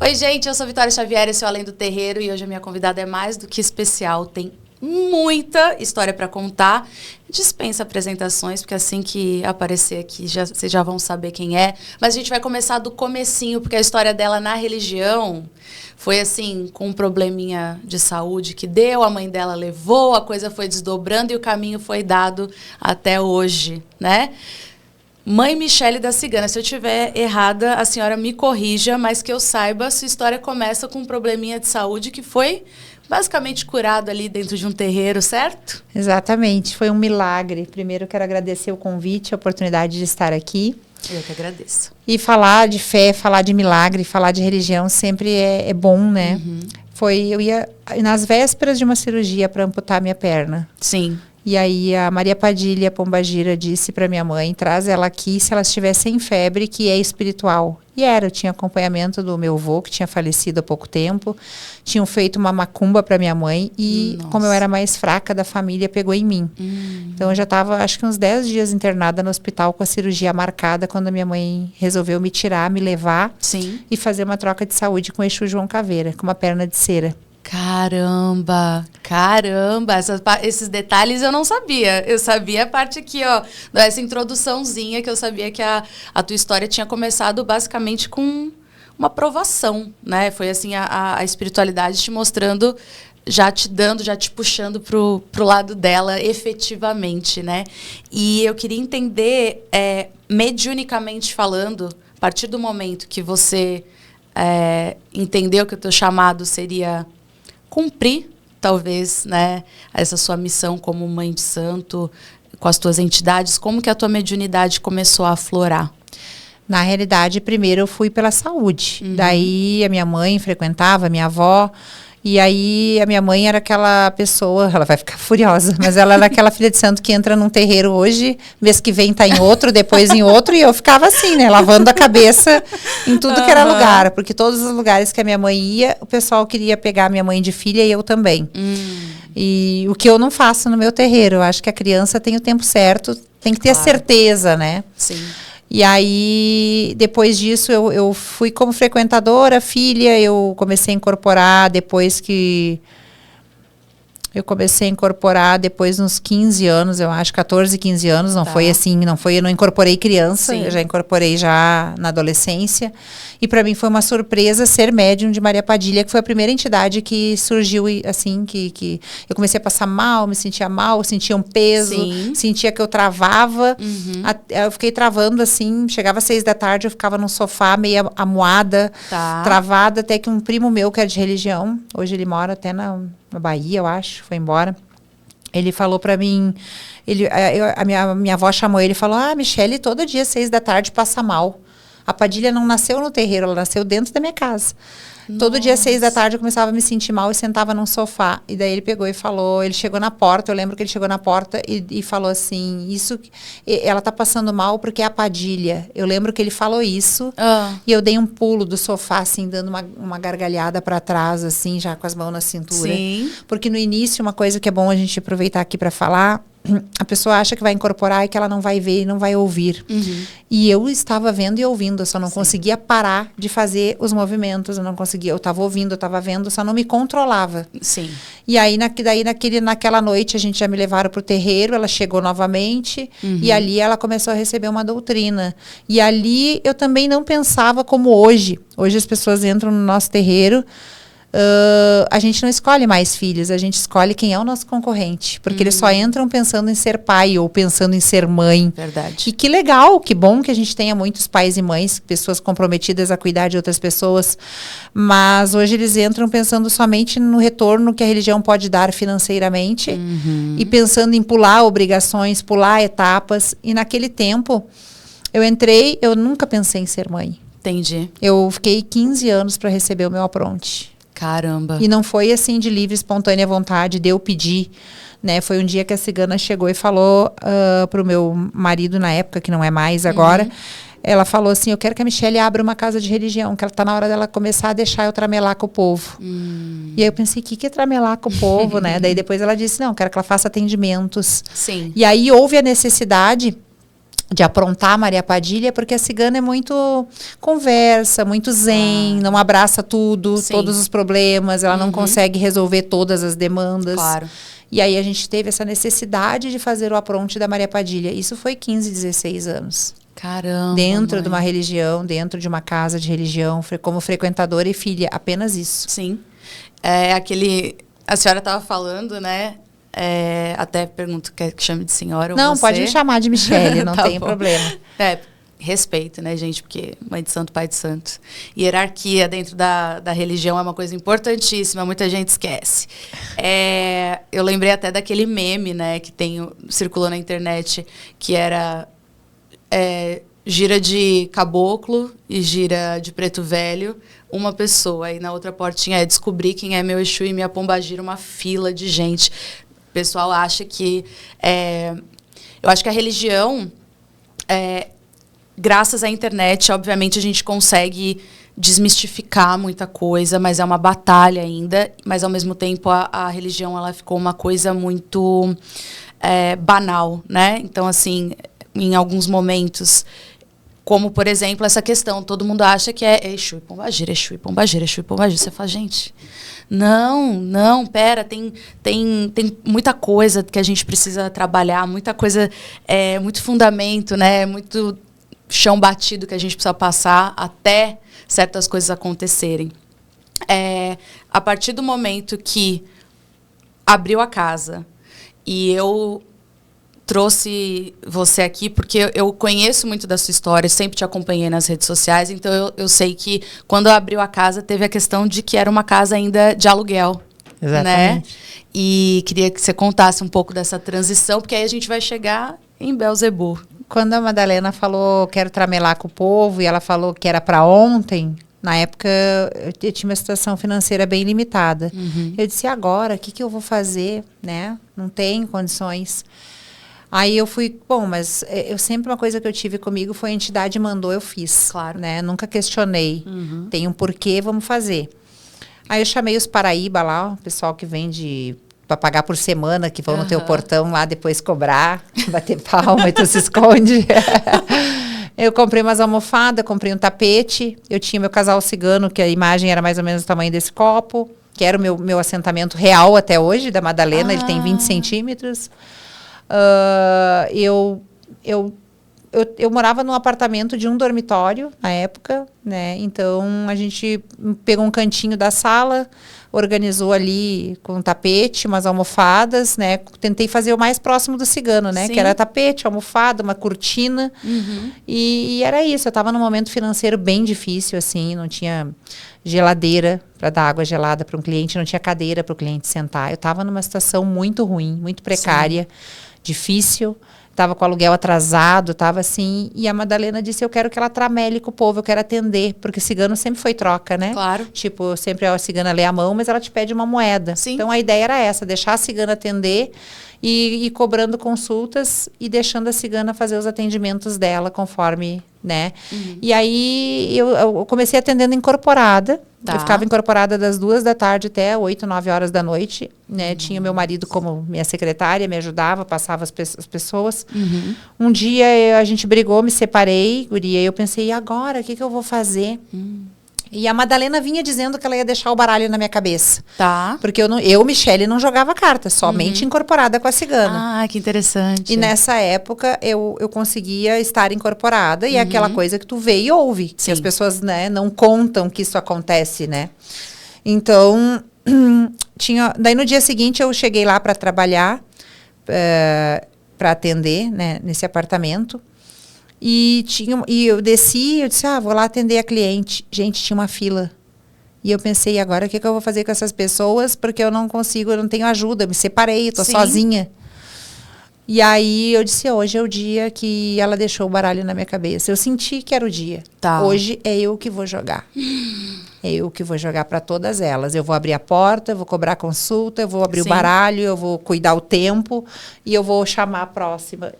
Oi, gente, eu sou Vitória Xavier, esse é o Além do Terreiro e hoje a minha convidada é mais do que especial, tem muita história para contar. Dispensa apresentações, porque assim que aparecer aqui, vocês já vão saber quem é. Mas a gente vai começar do comecinho, porque a história dela na religião foi assim, com um probleminha de saúde que deu, a mãe dela levou, a coisa foi desdobrando e o caminho foi dado até hoje, né? Mãe Michele da Cigana, se eu estiver errada, a senhora me corrija, mas que eu saiba, sua história começa com um probleminha de saúde que foi basicamente curado ali dentro de um terreiro, certo? Exatamente, foi um milagre. Primeiro, quero agradecer o convite, a oportunidade de estar aqui. Eu que agradeço. E falar de fé, falar de milagre, falar de religião sempre é bom, né? Uhum. Eu ia nas vésperas de uma cirurgia para amputar minha perna. Sim. E aí a Maria Padilha Pombagira disse para minha mãe, traz ela aqui se ela estiver sem febre, que é espiritual. E eu tinha acompanhamento do meu avô, que tinha falecido há pouco tempo. Tinham feito uma macumba para minha mãe e, como eu era mais fraca da família, pegou em mim. Então eu já estava, acho que uns 10 dias internada no hospital com a cirurgia marcada, quando a minha mãe resolveu me tirar, me levar. Sim. E fazer uma troca de saúde com o Exu João Caveira, com uma perna de cera. Caramba, esses detalhes eu não sabia. Eu sabia a parte aqui, ó, dessa introduçãozinha, que eu sabia que a tua história tinha começado basicamente com uma provação, né? Foi assim, a espiritualidade te mostrando, já te puxando pro lado dela efetivamente, né? E eu queria entender, mediunicamente falando, a partir do momento que você entendeu que o teu chamado seria cumprir, talvez, né, essa sua missão como mãe de santo, com as tuas entidades, como que a tua mediunidade começou a aflorar? Na realidade, primeiro eu fui pela saúde. Daí a minha mãe frequentava, a minha avó. E aí a minha mãe era aquela pessoa, ela vai ficar furiosa, mas ela era aquela filha de santo que entra num terreiro hoje, mês que vem tá em outro, depois em outro, e eu ficava assim, né, lavando a cabeça em tudo que era lugar, porque todos os lugares que a minha mãe ia, o pessoal queria pegar a minha mãe de filha e eu também. E o que eu não faço no meu terreiro, eu acho que a criança tem o tempo certo, tem que ter a certeza, né? Sim. E aí, depois disso, eu fui como frequentadora, filha, eu comecei a incorporar depois nos 15 anos, eu acho, 14, 15 anos, não foi assim, eu não incorporei criança, eu já incorporei já na adolescência. E para mim foi uma surpresa ser médium de Maria Padilha, que foi a primeira entidade que surgiu, assim, que eu comecei a passar mal, me sentia mal, sentia um peso, sentia que eu travava. Eu fiquei travando, assim, chegava às 6 da tarde, eu ficava no sofá, meio amuada, travada, até que um primo meu, que é de religião, hoje ele mora até na Bahia, eu acho, foi embora. Ele falou pra mim, a minha avó chamou ele e falou, Michele, todo dia 6 da tarde passa mal. A Padilha não nasceu no terreiro, ela nasceu dentro da minha casa. Nossa. Todo dia 6 da tarde eu começava a me sentir mal e sentava num sofá. E daí ele pegou e falou, ele chegou na porta, eu lembro que ele chegou na porta e falou assim, ela tá passando mal porque é a Padilha. Eu lembro que ele falou isso e eu dei um pulo do sofá, assim, dando uma gargalhada para trás, assim, já com as mãos na cintura. Sim. Porque no início, uma coisa que é bom a gente aproveitar aqui para falar, a pessoa acha que vai incorporar e que ela não vai ver e não vai ouvir. E eu estava vendo e ouvindo, eu só não conseguia parar de fazer os movimentos, eu não conseguia, eu estava ouvindo, eu estava vendo, só não me controlava. Sim. E aí, naquela noite, a gente já me levaram para o terreiro, ela chegou novamente, e ali ela começou a receber uma doutrina. E ali eu também não pensava como hoje. Hoje as pessoas entram no nosso terreiro, a gente não escolhe mais filhos, a gente escolhe quem é o nosso concorrente. Porque eles só entram pensando em ser pai ou pensando em ser mãe. Verdade. E que legal, que bom que a gente tenha muitos pais e mães, pessoas comprometidas a cuidar de outras pessoas. Mas hoje eles entram pensando somente no retorno que a religião pode dar financeiramente. E pensando em pular obrigações, pular etapas. E naquele tempo, eu nunca pensei em ser mãe. Entendi. Eu fiquei 15 anos para receber o meu apronte. Caramba. E não foi assim de livre, espontânea vontade de eu pedir, né? Foi um dia que a cigana chegou e falou pro meu marido na época, que não é mais agora, ela falou assim, eu quero que a Michele abra uma casa de religião, que ela tá na hora dela começar a deixar eu tramelar com o povo. E aí eu pensei, o que é tramelar com o povo, né? Daí depois ela disse, não, quero que ela faça atendimentos. Sim. E aí houve a necessidade de aprontar a Maria Padilha, porque a cigana é muito conversa, muito zen, não abraça tudo, todos os problemas, ela não consegue resolver todas as demandas. Claro. E aí a gente teve essa necessidade de fazer o apronte da Maria Padilha. Isso foi 15, 16 anos. Caramba, dentro mãe. de uma religião, dentro de uma casa de religião, como frequentadora e filha, apenas isso. Sim. A senhora estava falando, né? Até pergunto, quer que chame de senhora ou não, você? pode me chamar de Michele, não Tá tem bom. problema. Respeito, né, gente? Porque mãe de santo, pai de santo. Hierarquia dentro da religião é uma coisa importantíssima, muita gente esquece. Eu lembrei até daquele meme, né, que circulou na internet, que era gira de caboclo e gira de preto velho, uma pessoa. Aí na outra portinha descobrir quem é meu Exu e minha pombagira, uma fila de gente. O pessoal acha que... eu acho que a religião... graças à internet, obviamente, a gente consegue desmistificar muita coisa, mas é uma batalha ainda. Mas, ao mesmo tempo, a religião ela ficou uma coisa muito banal, né? Então, assim, em alguns momentos, como, por exemplo, essa questão, todo mundo acha que é Exu e pombagira, Exu e pombagira, Exu e pombagira. Você fala, gente, não, pera, tem muita coisa que a gente precisa trabalhar, muita coisa, muito fundamento, né? Muito chão batido que a gente precisa passar até certas coisas acontecerem. A partir do momento que abriu a casa e eu trouxe você aqui, porque eu conheço muito da sua história, sempre te acompanhei nas redes sociais, então eu sei que quando abriu a casa teve a questão de que era uma casa ainda de aluguel. Exatamente. Né? E queria que você contasse um pouco dessa transição, porque aí a gente vai chegar em Belzebu. Quando a Madalena falou, quero tramelar com o povo, e ela falou que era para ontem, na época eu tinha uma situação financeira bem limitada. Eu disse, agora, o que eu vou fazer? Né? Não tenho condições. Aí eu fui, mas eu sempre, uma coisa que eu tive comigo foi a entidade mandou, eu fiz. Claro. Né? Nunca questionei. Tem um porquê, vamos fazer. Aí eu chamei os Paraíba lá, o pessoal que vende para pagar por semana, que vão no teu portão lá depois cobrar, bater palma e tu se esconde. Eu comprei umas almofadas, comprei um tapete, eu tinha meu casal cigano, que a imagem era mais ou menos o tamanho desse copo, que era o meu assentamento real até hoje, da Madalena, ele tem 20 centímetros. Eu morava num apartamento de um dormitório na época, né? Então a gente pegou um cantinho da sala, organizou ali com um tapete, umas almofadas, né? Tentei fazer o mais próximo do cigano, né? Sim. Que era tapete, almofada, uma cortina. E era isso. Eu estava num momento financeiro bem difícil, assim, não tinha geladeira para dar água gelada para um cliente, não tinha cadeira para o cliente sentar. Eu estava numa situação muito ruim, muito precária, difícil. Estava com o aluguel atrasado, estava assim. E a Madalena disse, eu quero que ela tramele com o povo, eu quero atender. Porque cigano sempre foi troca, né? Claro. Tipo, sempre a cigana lê a mão, mas ela te pede uma moeda. Sim. Então, a ideia era essa, deixar a cigana atender e cobrando consultas e deixando a cigana fazer os atendimentos dela conforme, né? E aí, eu comecei atendendo incorporada. Tá. Eu ficava incorporada das 2 da tarde até 8, 9 horas da noite, né? Tinha meu marido como minha secretária, me ajudava, passava as pessoas. Um dia a gente brigou, me separei, guria, e eu pensei, e agora? O que eu vou fazer? E a Madalena vinha dizendo que ela ia deixar o baralho na minha cabeça. Tá. Porque Michele, não jogava carta, somente incorporada com a cigana. Ah, que interessante. E nessa época eu conseguia estar incorporada e é aquela coisa que tu vê e ouve. Que as pessoas, né, não contam que isso acontece, né? Então, daí no dia seguinte eu cheguei lá para trabalhar, para atender, né, nesse apartamento. E eu desci, eu disse, vou lá atender a cliente. Gente, tinha uma fila. E eu pensei, agora o que eu vou fazer com essas pessoas? Porque eu não consigo, eu não tenho ajuda, eu me separei, eu tô sozinha. E aí eu disse, hoje é o dia que ela deixou o baralho na minha cabeça. Eu senti que era o dia. Tá. Hoje é eu que vou jogar. É eu que vou jogar para todas elas. Eu vou abrir a porta, eu vou cobrar consulta, eu vou abrir o baralho, eu vou cuidar o tempo e eu vou chamar a próxima.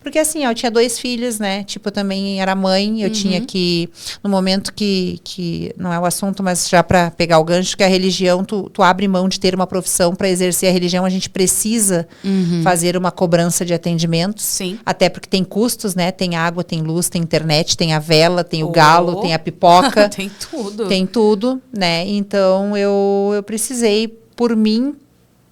Porque assim, eu tinha 2 filhos, né? Tipo, eu também era mãe, eu tinha que, no momento que não é o assunto, mas já para pegar o gancho, que a religião, tu abre mão de ter uma profissão para exercer a religião, a gente precisa fazer uma cobrança de atendimentos. Sim. Até porque tem custos, né? Tem água, tem luz, tem internet, tem a vela, tem o galo, tem a pipoca. Tem tudo. Tem tudo, né? Então, eu precisei, por mim,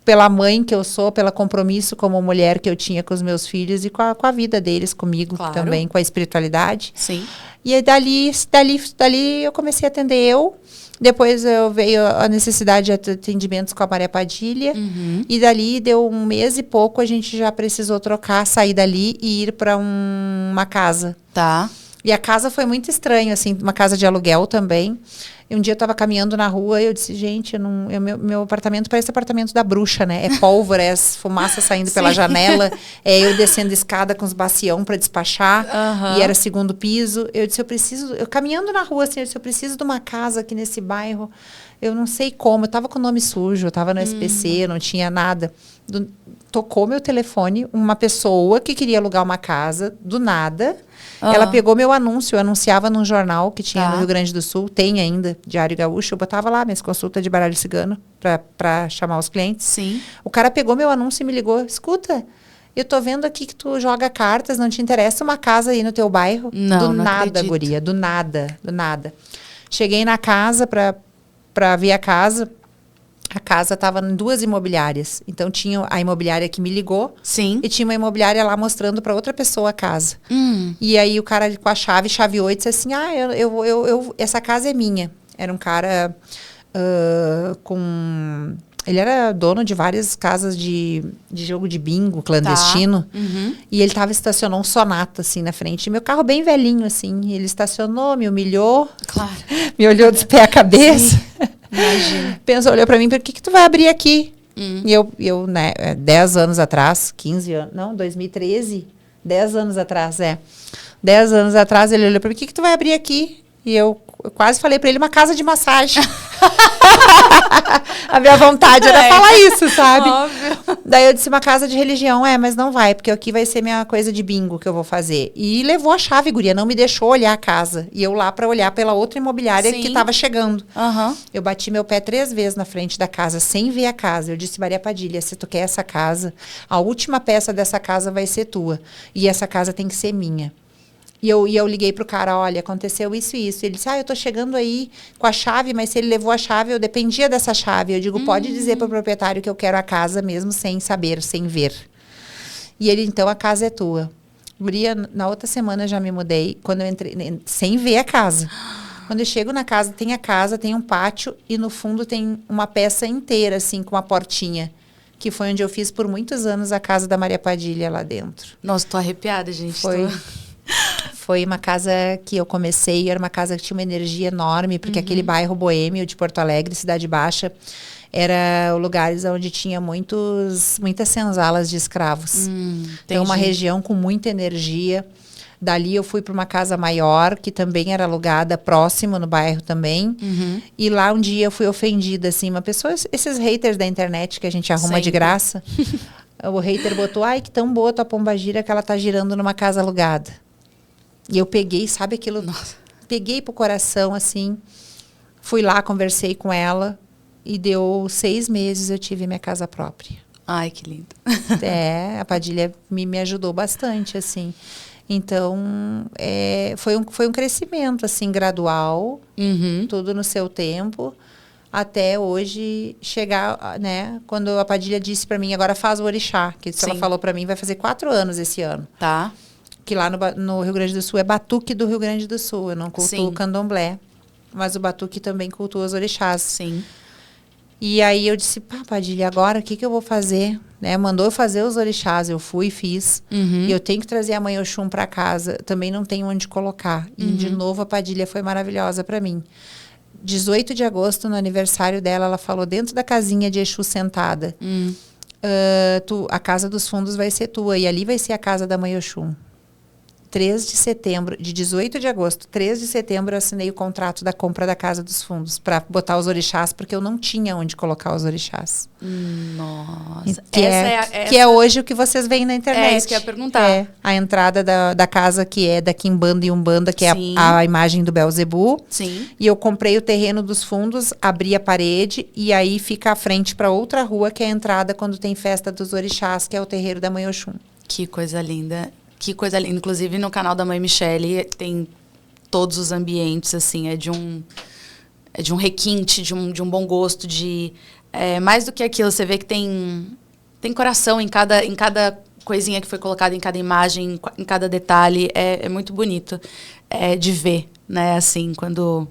pela mãe que eu sou, pelo compromisso como mulher que eu tinha com os meus filhos e com a vida deles, comigo também, com a espiritualidade. Sim. E aí, dali eu comecei a atender eu. Depois veio a necessidade de atendimentos com a Maria Padilha. E dali, deu 1 mês e pouco, a gente já precisou sair dali e ir para uma casa. Tá. E a casa foi muito estranha, assim, uma casa de aluguel também. E um dia eu estava caminhando na rua e eu disse, gente, meu apartamento parece apartamento da bruxa, né? É pólvora, é fumaça saindo pela janela, é eu descendo escada com os bacião para despachar, e era 2º piso. Eu disse, eu caminhando na rua, assim, eu preciso de uma casa aqui nesse bairro. Eu não sei como, eu estava com o nome sujo, eu estava no SPC, não tinha nada. Tocou meu telefone, uma pessoa que queria alugar uma casa, do nada. Ela pegou meu anúncio, eu anunciava num jornal que tinha no Rio Grande do Sul, tem ainda, Diário Gaúcho, eu botava lá minhas consultas de baralho cigano para chamar os clientes. Sim. O cara pegou meu anúncio e me ligou, escuta, eu tô vendo aqui que tu joga cartas, não te interessa uma casa aí no teu bairro? Não, do não nada, acredito. guria, do nada. Cheguei na casa para ver a casa. A casa estava em 2 imobiliárias. Então, tinha a imobiliária que me ligou. Sim. E tinha uma imobiliária lá mostrando para outra pessoa a casa. E aí, o cara com a chave 8, disse assim, essa casa é minha. Era um cara Ele era dono de várias casas de jogo de bingo clandestino. E ele estacionou um Sonata, assim, na frente. Meu carro bem velhinho, assim. Ele estacionou, me humilhou. Claro. Me olhou dos pés à cabeça. Imagina. Pensou, olhou pra mim, por que tu vai abrir aqui? E eu, né, 10 anos atrás, 15 anos, não, 2013, 10 anos atrás, 10 anos atrás, ele olhou pra mim, por que tu vai abrir aqui? E eu quase falei pra ele, uma casa de massagem. A minha vontade era falar isso, sabe? Óbvio. Daí eu disse, uma casa de religião, mas não vai, porque aqui vai ser minha coisa de bingo que eu vou fazer. E levou a chave, guria, não me deixou olhar a casa. E eu lá pra olhar pela outra imobiliária que tava chegando. Eu bati meu pé 3 vezes na frente da casa, sem ver a casa. Eu disse, Maria Padilha, se tu quer essa casa, a última peça dessa casa vai ser tua. E essa casa tem que ser minha. E eu liguei pro cara, olha, aconteceu isso e isso. Ele disse, eu tô chegando aí com a chave, mas se ele levou a chave, eu dependia dessa chave. Eu digo, pode dizer pro proprietário que eu quero a casa mesmo sem saber, sem ver. E ele, então, a casa é tua. Guria, na outra semana eu já me mudei, quando eu entrei, sem ver a casa. Quando eu chego na casa, tem um pátio e no fundo tem uma peça inteira, assim, com uma portinha. Que foi onde eu fiz por muitos anos a casa da Maria Padilha lá dentro. Nossa, tô arrepiada, gente. Foi uma casa que eu comecei, era uma casa que tinha uma energia enorme, porque aquele bairro boêmio de Porto Alegre, Cidade Baixa, era lugares onde tinha muitas senzalas de escravos. Então, uma região com muita energia. Dali eu fui para uma casa maior, que também era alugada próximo no bairro também. E lá um dia eu fui ofendida, assim, uma pessoa, esses haters da internet que a gente arruma de graça. O hater botou, ai, que tão boa tua pombagira que ela tá girando numa casa alugada. E eu peguei, sabe aquilo? Nossa. Peguei pro coração, assim. Fui lá, conversei com ela. E deu 6 meses eu tive minha casa própria. Ai, que lindo. A Padilha me ajudou bastante, assim. Então, foi um crescimento, assim, gradual. Tudo no seu tempo. Até hoje chegar, né? Quando a Padilha disse pra mim, agora faz o orixá. Que ela falou pra mim, vai fazer 4 anos esse ano. Tá. Que lá no Rio Grande do Sul é batuque do Rio Grande do Sul. Eu não cultuo o candomblé, mas o batuque também cultua os orixás. Sim. E aí eu disse, Padilha, agora o que eu vou fazer? Né? Mandou eu fazer os orixás, eu fui e fiz. E eu tenho que trazer a mãe Oxum para casa. Também não tenho onde colocar. E de novo a Padilha foi maravilhosa para mim. 18 de agosto, no aniversário dela, ela falou dentro da casinha de Exu sentada. A casa dos fundos vai ser tua. E ali vai ser a casa da mãe Oxum. 3 de setembro, de 18 de agosto, 3 de setembro eu assinei o contrato da compra da Casa dos Fundos para botar os orixás, porque eu não tinha onde colocar os orixás. Nossa. Que é hoje o que vocês veem na internet. É isso que eu ia perguntar. É a entrada da casa que é da Quimbanda e Umbanda, que Sim. é a imagem do Belzebu. Sim. E eu comprei o terreno dos fundos, abri a parede e aí fica a frente para outra rua, que é a entrada quando tem festa dos orixás, que é o terreiro da Mãe Oxum. Que coisa linda. Que coisa linda. Inclusive, no canal da Mãe Michele tem todos os ambientes, assim, é de um requinte, de um bom gosto, mais do que aquilo, você vê que tem coração em cada coisinha que foi colocada, em cada imagem, em cada detalhe. É muito bonito de ver, né? Assim, quando...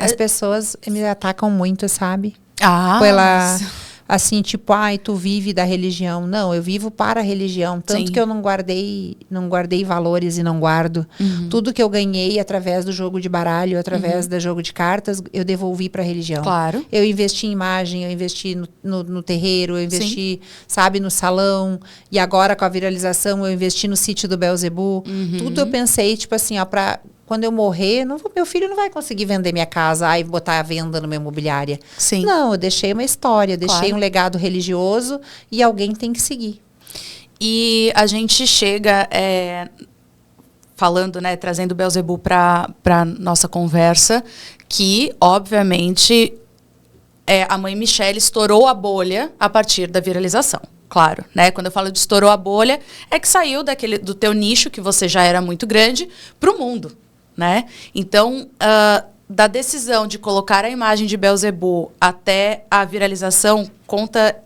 As pessoas me atacam muito, sabe? Nossa. Assim, tipo, tu vive da religião. Não, eu vivo para a religião. Tanto Sim. que eu não guardei valores e não guardo. Tudo que eu ganhei através do jogo de baralho, através do jogo de cartas, eu devolvi para a religião. Claro. Eu investi em imagem, eu investi no terreiro, eu investi, sabe, no salão. E agora, com a viralização, eu investi no sítio do Belzebu. Tudo eu pensei, tipo assim, quando eu morrer, meu filho não vai conseguir vender minha casa e botar a venda numa imobiliária. Sim. Não, eu deixei uma história, deixei um legado religioso e alguém tem que seguir. E a gente chega falando, né, trazendo o Belzebu para nossa conversa, que, obviamente, a Mãe Michele estourou a bolha a partir da viralização. Claro, né? Quando eu falo de estourou a bolha, é que saiu do teu nicho, que você já era muito grande, para o mundo. Né? Então, da decisão de colocar a imagem de Belzebu até a viralização, conta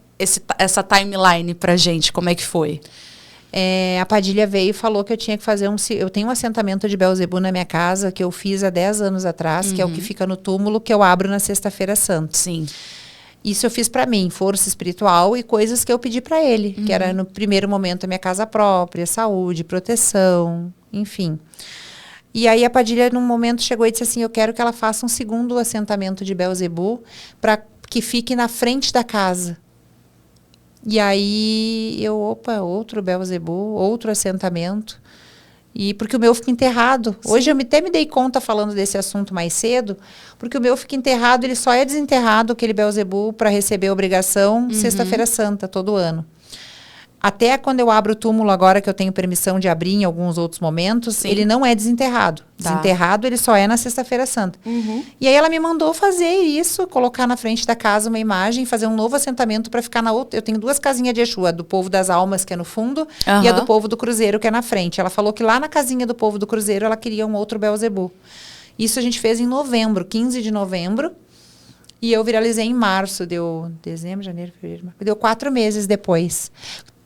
essa timeline pra gente, como é que foi? A Padilha veio e falou que eu tinha que fazer eu tenho um assentamento de Belzebu na minha casa, que eu fiz há 10 anos atrás, que é o que fica no túmulo, que eu abro na Sexta-feira Santa. Sim. Isso eu fiz para mim, força espiritual e coisas que eu pedi para ele, que era no primeiro momento a minha casa própria, saúde, proteção, enfim. E aí a Padilha, num momento, chegou e disse assim, eu quero que ela faça um segundo assentamento de Belzebu para que fique na frente da casa. E aí outro Belzebu, outro assentamento. E porque o meu fica enterrado. Sim. Hoje eu até me dei conta falando desse assunto mais cedo, porque o meu fica enterrado, ele só é desenterrado, aquele Belzebu, para receber a obrigação Sexta-feira Santa, todo ano. Até quando eu abro o túmulo agora, que eu tenho permissão de abrir em alguns outros momentos, Sim. ele não é desenterrado. Tá. Desenterrado, ele só é na Sexta-feira Santa. E aí ela me mandou fazer isso, colocar na frente da casa uma imagem, fazer um novo assentamento para ficar na outra. Eu tenho 2 casinhas de Exu, a do Povo das Almas, que é no fundo, e a do Povo do Cruzeiro, que é na frente. Ela falou que lá na casinha do Povo do Cruzeiro, ela queria um outro Belzebu. Isso a gente fez em novembro, 15 de novembro. E eu viralizei em março, deu dezembro, janeiro, fevereiro, março. Deu 4 meses depois.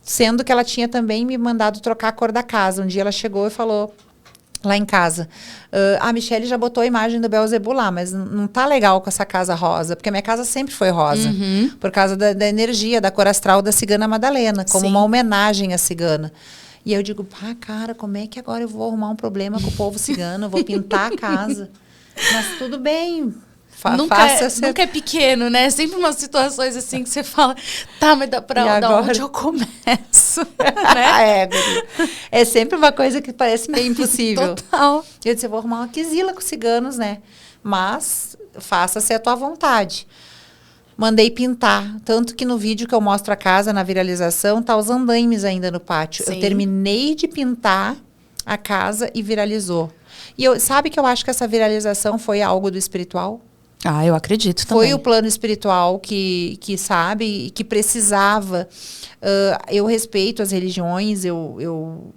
Sendo que ela tinha também me mandado trocar a cor da casa. Um dia ela chegou e falou lá em casa, a Michele já botou a imagem do Belzebu lá, mas não tá legal com essa casa rosa, porque a minha casa sempre foi rosa, por causa da energia, da cor astral da Cigana Madalena, como Sim. uma homenagem à cigana. E eu digo, cara, como é que agora eu vou arrumar um problema com o povo cigano? Eu vou pintar a casa. Mas tudo bem. Nunca é pequeno, né? Sempre umas situações assim que você fala, tá, mas da onde eu começo? Né? É sempre uma coisa que parece meio impossível. Total. Eu disse, eu vou arrumar uma quisila com ciganos, né? Mas faça-se a tua vontade. Mandei pintar. Tanto que no vídeo que eu mostro a casa, na viralização, tá os andaimes ainda no pátio. Sim. Eu terminei de pintar a casa e viralizou. E sabe que eu acho que essa viralização foi algo do espiritual? Eu acredito também. Foi o plano espiritual que sabe, que precisava. Eu respeito as religiões, eu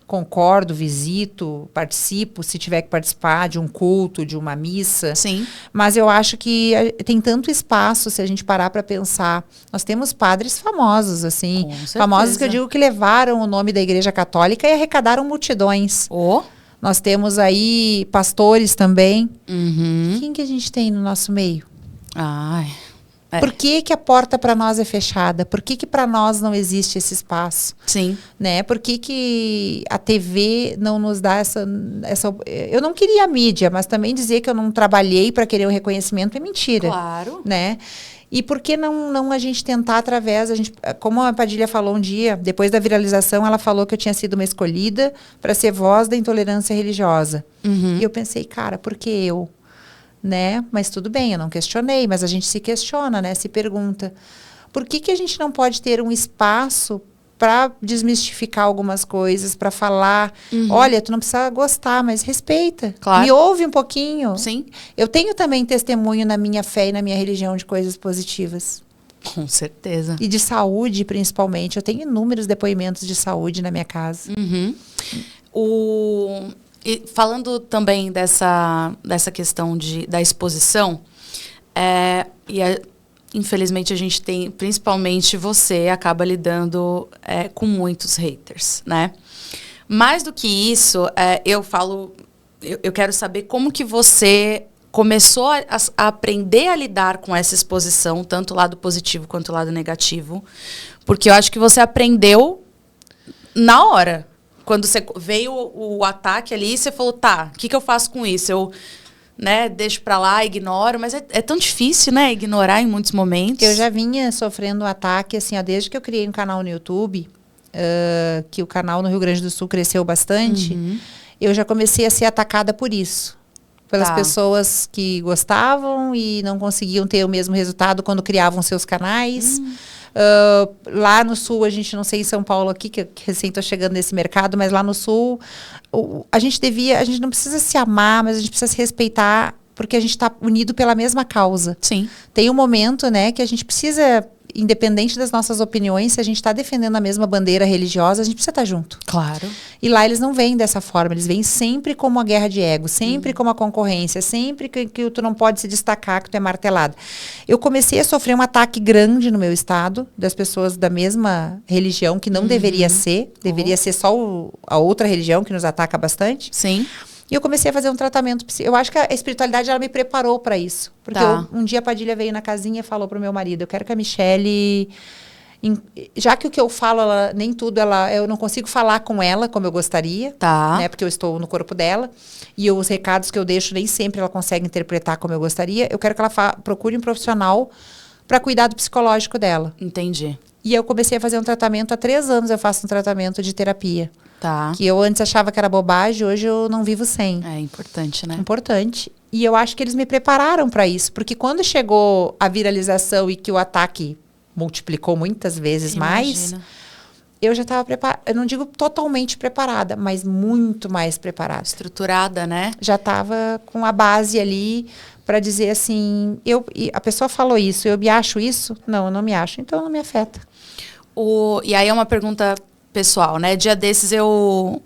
concordo, visito, participo, se tiver que participar de um culto, de uma missa. Sim. Mas eu acho que tem tanto espaço, se a gente parar para pensar. Nós temos padres famosos, assim. Famosos que eu digo que levaram o nome da Igreja Católica e arrecadaram multidões. Nós temos aí pastores também. Quem que a gente tem no nosso meio? Por que a porta para nós é fechada? Por que para nós não existe esse espaço? Sim. Né? Por que a TV não nos dá essa... Eu não queria a mídia, mas também dizer que eu não trabalhei para querer o reconhecimento é mentira. Claro. Né? E por que não a gente tentar através, como a Padilha falou um dia, depois da viralização, ela falou que eu tinha sido uma escolhida para ser voz da intolerância religiosa. E eu pensei, cara, por que eu? Né? Mas tudo bem, eu não questionei, mas a gente se questiona, né? Se pergunta, por que a gente não pode ter um espaço para desmistificar algumas coisas, para falar, olha, tu não precisa gostar, mas respeita. Claro. Me ouve um pouquinho. Sim. Eu tenho também testemunho na minha fé e na minha religião de coisas positivas. Com certeza. E de saúde, principalmente. Eu tenho inúmeros depoimentos de saúde na minha casa. E falando também dessa questão da exposição, infelizmente a gente tem, principalmente você, acaba lidando com muitos haters, né? Mais do que isso, eu quero saber como que você começou a aprender a lidar com essa exposição, tanto o lado positivo quanto o lado negativo, porque eu acho que você aprendeu na hora. Quando você veio o ataque ali, você falou, tá, o que eu faço com isso? Eu deixo pra lá, ignoro, mas é tão difícil, né, ignorar em muitos momentos. Eu já vinha sofrendo um ataque, assim, desde que eu criei um canal no YouTube, que o canal no Rio Grande do Sul cresceu bastante, eu já comecei a ser atacada por isso. Pelas pessoas que gostavam e não conseguiam ter o mesmo resultado quando criavam seus canais. Lá no Sul, a gente não sei em São Paulo aqui, que recém estou chegando nesse mercado, mas lá no Sul, a gente não precisa se amar, mas a gente precisa se respeitar, porque a gente está unido pela mesma causa. Sim. Tem um momento, né, que a gente precisa, independente das nossas opiniões, se a gente está defendendo a mesma bandeira religiosa, a gente precisa estar junto. Claro. E lá eles não veem dessa forma, eles veem sempre como uma guerra de ego, sempre como a concorrência, sempre que tu não pode se destacar, que tu é martelado. Eu comecei a sofrer um ataque grande no meu estado, das pessoas da mesma religião, que não deveria ser, deveria ser só a outra religião que nos ataca bastante. Sim. E eu comecei a fazer um tratamento. Eu acho que a espiritualidade, ela me preparou para isso. Porque um dia a Padilha veio na casinha e falou pro meu marido, eu quero que a Michele... Já que o que eu falo, nem tudo, eu não consigo falar com ela como eu gostaria. Tá. Né, porque eu estou no corpo dela. E os recados que eu deixo, nem sempre ela consegue interpretar como eu gostaria. Eu quero que ela procure um profissional para cuidar do psicológico dela. Entendi. E eu comecei a fazer um tratamento, há 3 anos eu faço um tratamento de terapia. Tá. Que eu antes achava que era bobagem, hoje eu não vivo sem. É importante, né? Importante. E eu acho que eles me prepararam para isso. Porque quando chegou a viralização e que o ataque multiplicou muitas vezes mais, eu já estava preparada. Eu não digo totalmente preparada, mas muito mais preparada. Estruturada, né? Já estava com a base ali para dizer assim, a pessoa falou isso, eu me acho isso? Não, eu não me acho, então não me afeta. E aí é uma pergunta pessoal, né? Dia desses eu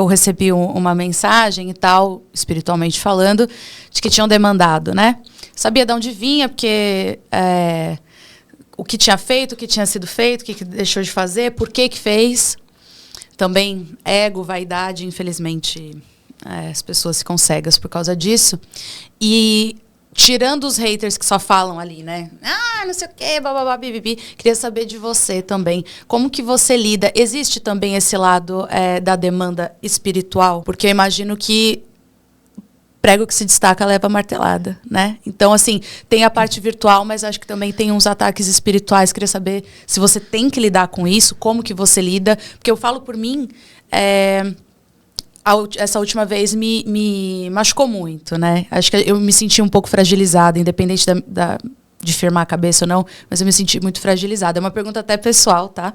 recebi uma mensagem e tal, espiritualmente falando, de que tinham demandado, né? Sabia de onde vinha, porque o que tinha feito, o que tinha sido feito, o que deixou de fazer, por que fez. Também ego, vaidade, infelizmente, as pessoas ficam cegas por causa disso. E tirando os haters que só falam ali, né? Ah, não sei o quê, bababá, bibibi. Queria saber de você também. Como que você lida? Existe também esse lado da demanda espiritual? Porque eu imagino que prego que se destaca leva martelada, né? Então, assim, tem a parte virtual, mas acho que também tem uns ataques espirituais. Queria saber se você tem que lidar com isso, como que você lida. Porque eu falo por mim, essa última vez me machucou muito, né? Acho que eu me senti um pouco fragilizada, independente de firmar a cabeça ou não, mas eu me senti muito fragilizada. É uma pergunta até pessoal, tá?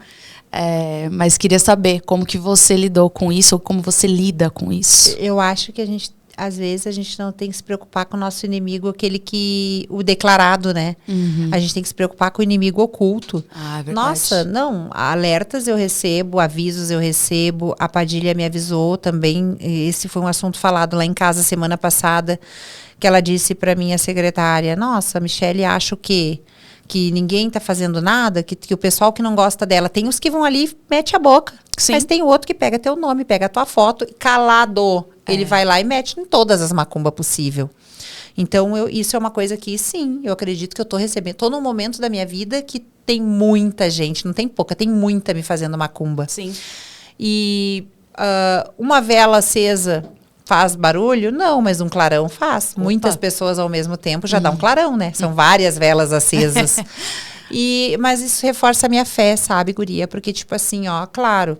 Mas queria saber como que você lidou com isso, ou como você lida com isso. Eu acho que às vezes a gente não tem que se preocupar com o nosso inimigo, o declarado, né? A gente tem que se preocupar com o inimigo oculto. Ah, é verdade. Nossa, não, alertas eu recebo, avisos eu recebo, a Padilha me avisou também, esse foi um assunto falado lá em casa semana passada, que ela disse para minha secretária, nossa, Michele, acho que ninguém tá fazendo nada, que o pessoal que não gosta dela, tem os que vão ali e mete a boca. Sim. Mas tem outro que pega teu nome, pega a tua foto, calado. Ele vai lá e mete em todas as macumbas possível. Então, isso é uma coisa que, sim, eu acredito que eu tô recebendo. Tô num momento da minha vida que tem muita gente, não tem pouca, tem muita me fazendo macumba. Sim. E uma vela acesa faz barulho? Não, mas um clarão faz. Opa. Muitas pessoas ao mesmo tempo já dá um clarão, né? São várias velas acesas. Mas isso reforça a minha fé, sabe, guria? Porque, tipo assim, ó, claro,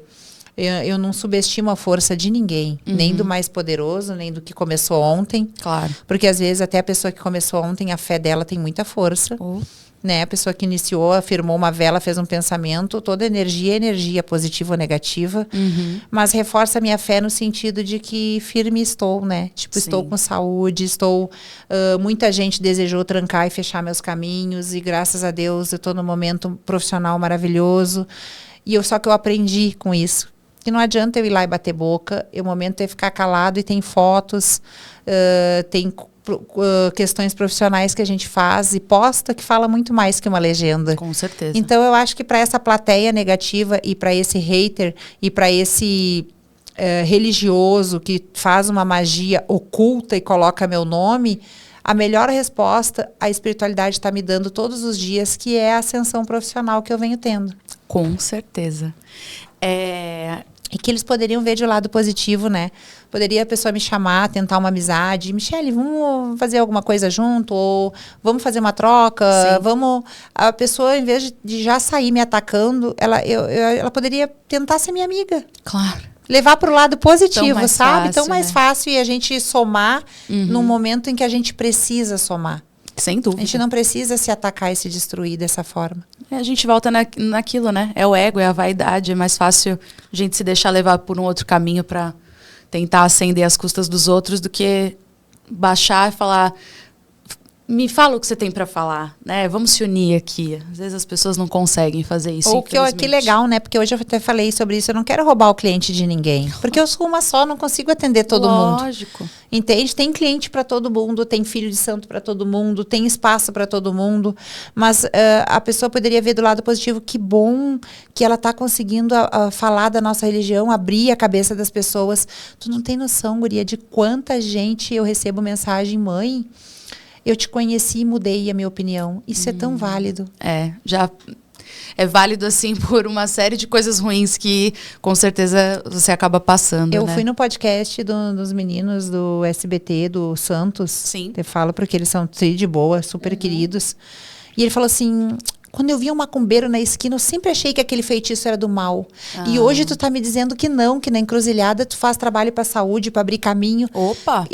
eu não subestimo a força de ninguém. Nem do mais poderoso, nem do que começou ontem. Claro. Porque, às vezes, até a pessoa que começou ontem, a fé dela tem muita força. Né? A pessoa que iniciou, afirmou uma vela, fez um pensamento, toda energia é energia, positiva ou negativa, mas reforça a minha fé no sentido de que firme estou, né? Tipo, estou com saúde, muita gente desejou trancar e fechar meus caminhos, e graças a Deus eu estou num momento profissional maravilhoso, só que eu aprendi com isso, que não adianta eu ir lá e bater boca, o momento é ficar calado, e tem fotos, tem questões profissionais que a gente faz e posta que fala muito mais que uma legenda. Com certeza. Então eu acho que para essa plateia negativa e para esse hater e para esse religioso que faz uma magia oculta e coloca meu nome, a melhor resposta a espiritualidade está me dando todos os dias, que é a ascensão profissional que eu venho tendo. Com certeza. E que eles poderiam ver de um lado positivo, né? Poderia a pessoa me chamar, tentar uma amizade. Michele, vamos fazer alguma coisa junto? Ou vamos fazer uma troca? A pessoa, em vez de já sair me atacando, ela poderia tentar ser minha amiga. Claro. Levar para o lado positivo, sabe? Tão mais né? fácil, e a gente somar num momento em que a gente precisa somar. Sem dúvida. A gente não precisa se atacar e se destruir dessa forma. A gente volta naquilo, né? É o ego, é a vaidade. É mais fácil a gente se deixar levar por um outro caminho para tentar ascender às custas dos outros do que baixar e falar... Me fala o que você tem para falar, né? Vamos se unir aqui. Às vezes as pessoas não conseguem fazer isso, que legal, né? Porque hoje eu até falei sobre isso. Eu não quero roubar o cliente de ninguém. Porque eu sou uma só, não consigo atender todo mundo. Lógico. Entende? Tem cliente para todo mundo, tem filho de santo para todo mundo, tem espaço para todo mundo. Mas a pessoa poderia ver do lado positivo, que bom que ela está conseguindo falar da nossa religião, abrir a cabeça das pessoas. Tu não tem noção, guria, de quanta gente eu recebo mensagem, mãe... Eu te conheci e mudei a minha opinião. Isso é tão válido. Já é válido, assim, por uma série de coisas ruins que, com certeza, você acaba passando, Eu fui no podcast dos meninos do SBT, do Santos. Sim. Eu falo porque eles são de boa, super queridos. E ele falou assim... Quando eu via um macumbeiro na esquina, eu sempre achei que aquele feitiço era do mal. E hoje tu tá me dizendo que não, que na encruzilhada tu faz trabalho pra saúde, pra abrir caminho. Opa!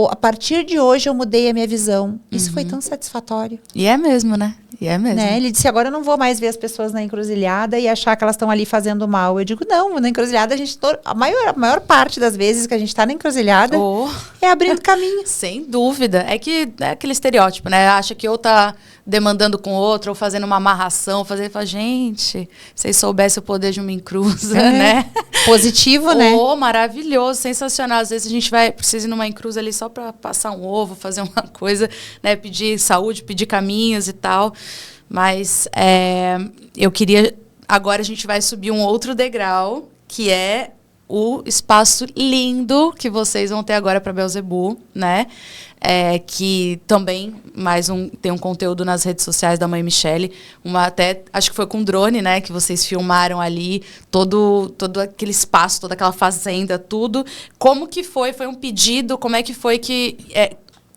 A partir de hoje eu mudei a minha visão. Isso foi tão satisfatório. E é mesmo, né? Né? Ele disse, agora eu não vou mais ver as pessoas na encruzilhada e achar que elas estão ali fazendo mal. Eu digo, não, na encruzilhada a maior parte das vezes que a gente tá na encruzilhada é abrindo caminho. Sem dúvida. É que é aquele estereótipo, né? Acha que ou tá demandando com outro, ou fazendo uma amarração, fala, gente, vocês soubessem o poder de uma encruza, né? Positivo, né? Maravilhoso, sensacional. Às vezes a gente precisa ir numa encruza ali só para passar um ovo, fazer uma coisa, né? Pedir saúde, pedir caminhos e tal. Mas eu queria... Agora a gente vai subir um outro degrau, que é o espaço lindo que vocês vão ter agora para Belzebu, né? Que também tem um conteúdo nas redes sociais da Mãe Michele, até acho que foi com drone, né, que vocês filmaram ali todo aquele espaço, toda aquela fazenda, tudo. Como que foi? Foi um pedido? Como é que foi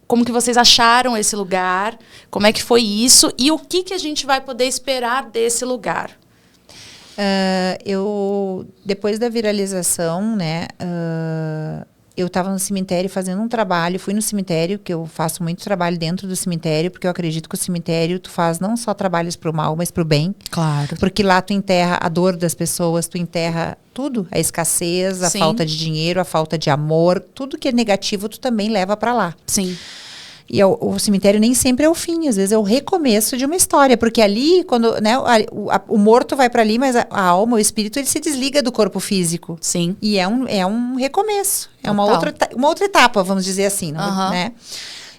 como que vocês acharam esse lugar? Como é que foi isso? E o que a gente vai poder esperar desse lugar? Depois da viralização, né, eu estava no cemitério fazendo um trabalho, fui no cemitério, que eu faço muito trabalho dentro do cemitério, porque eu acredito que o cemitério tu faz não só trabalhos para o mal, mas para o bem. Claro. Porque lá tu enterra a dor das pessoas, tu enterra tudo, a escassez, a falta de dinheiro, a falta de amor, tudo que é negativo tu também leva para lá. Sim. E o cemitério nem sempre é o fim, às vezes é o recomeço de uma história, porque ali, quando, né, o morto vai para ali, mas a alma, o espírito, ele se desliga do corpo físico. Sim. E é um recomeço, é uma outra etapa, vamos dizer assim, né?